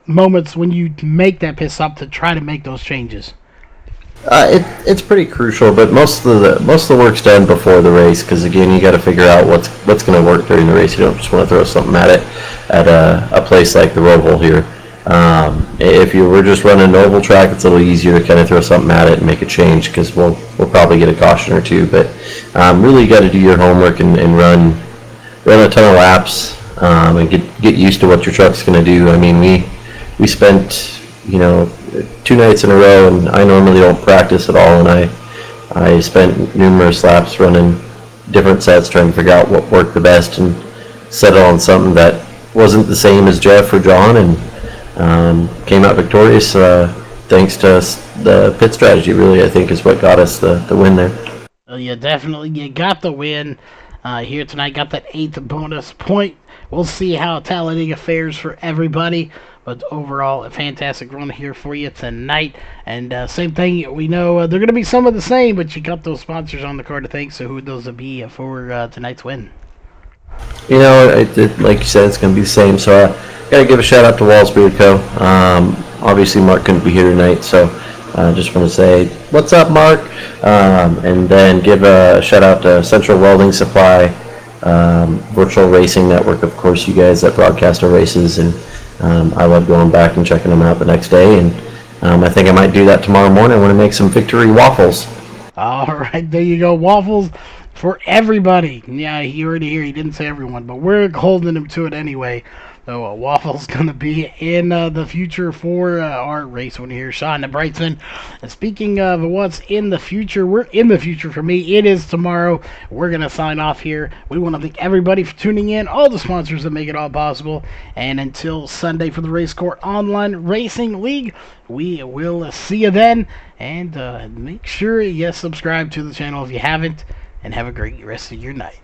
[SPEAKER 1] moments when you make that pit stop to try to make those changes?
[SPEAKER 4] It's pretty crucial, but most of the work's done before the race because again, you got to figure out what's going to work during the race. You don't just want to throw something at it at a place like the Roval here. If you were just running an oval track, it's a little easier to kind of throw something at it and make a change because we'll probably get a caution or two. But really, you got to do your homework and run a ton of laps and get used to what your truck's going to do. I mean, we spent 2 nights in a row, and I normally don't practice at all, and I spent numerous laps running different sets trying to figure out what worked the best and settle on something that wasn't the same as Jeff or John, and came out victorious thanks to the pit strategy. Really, I think is what got us the win there.
[SPEAKER 1] Well, you got the win here tonight. Got that 8th bonus point. We'll see how Talladega fares for everybody. But overall, a fantastic run here for you tonight. And same thing, we know they're going to be some of the same, but you got those sponsors on the card to thank. So who would those be for tonight's win?
[SPEAKER 4] Like you said, it's going to be the same. So I got to give a shout out to Walls Beard Co. Obviously, Mark couldn't be here tonight, so I just want to say, what's up, Mark? And then give a shout out to Central Welding Supply, Virtual Racing Network, of course, you guys that broadcast our races, and I love going back and checking them out the next day, and I think I might do that tomorrow morning. I want to make some victory waffles.
[SPEAKER 1] All right, there you go. Waffles for everybody. Yeah, he already here. He didn't say everyone, but we're holding him to it anyway. So Waffle's going to be in the future for our race one here. Sean Brightson. And speaking of what's in the future, we're in the future for me. It is tomorrow. We're going to sign off here. We want to thank everybody for tuning in, all the sponsors that make it all possible. And until Sunday for the Race Court Online Racing League, we will see you then. And make sure you subscribe to the channel if you haven't. And have a great rest of your night.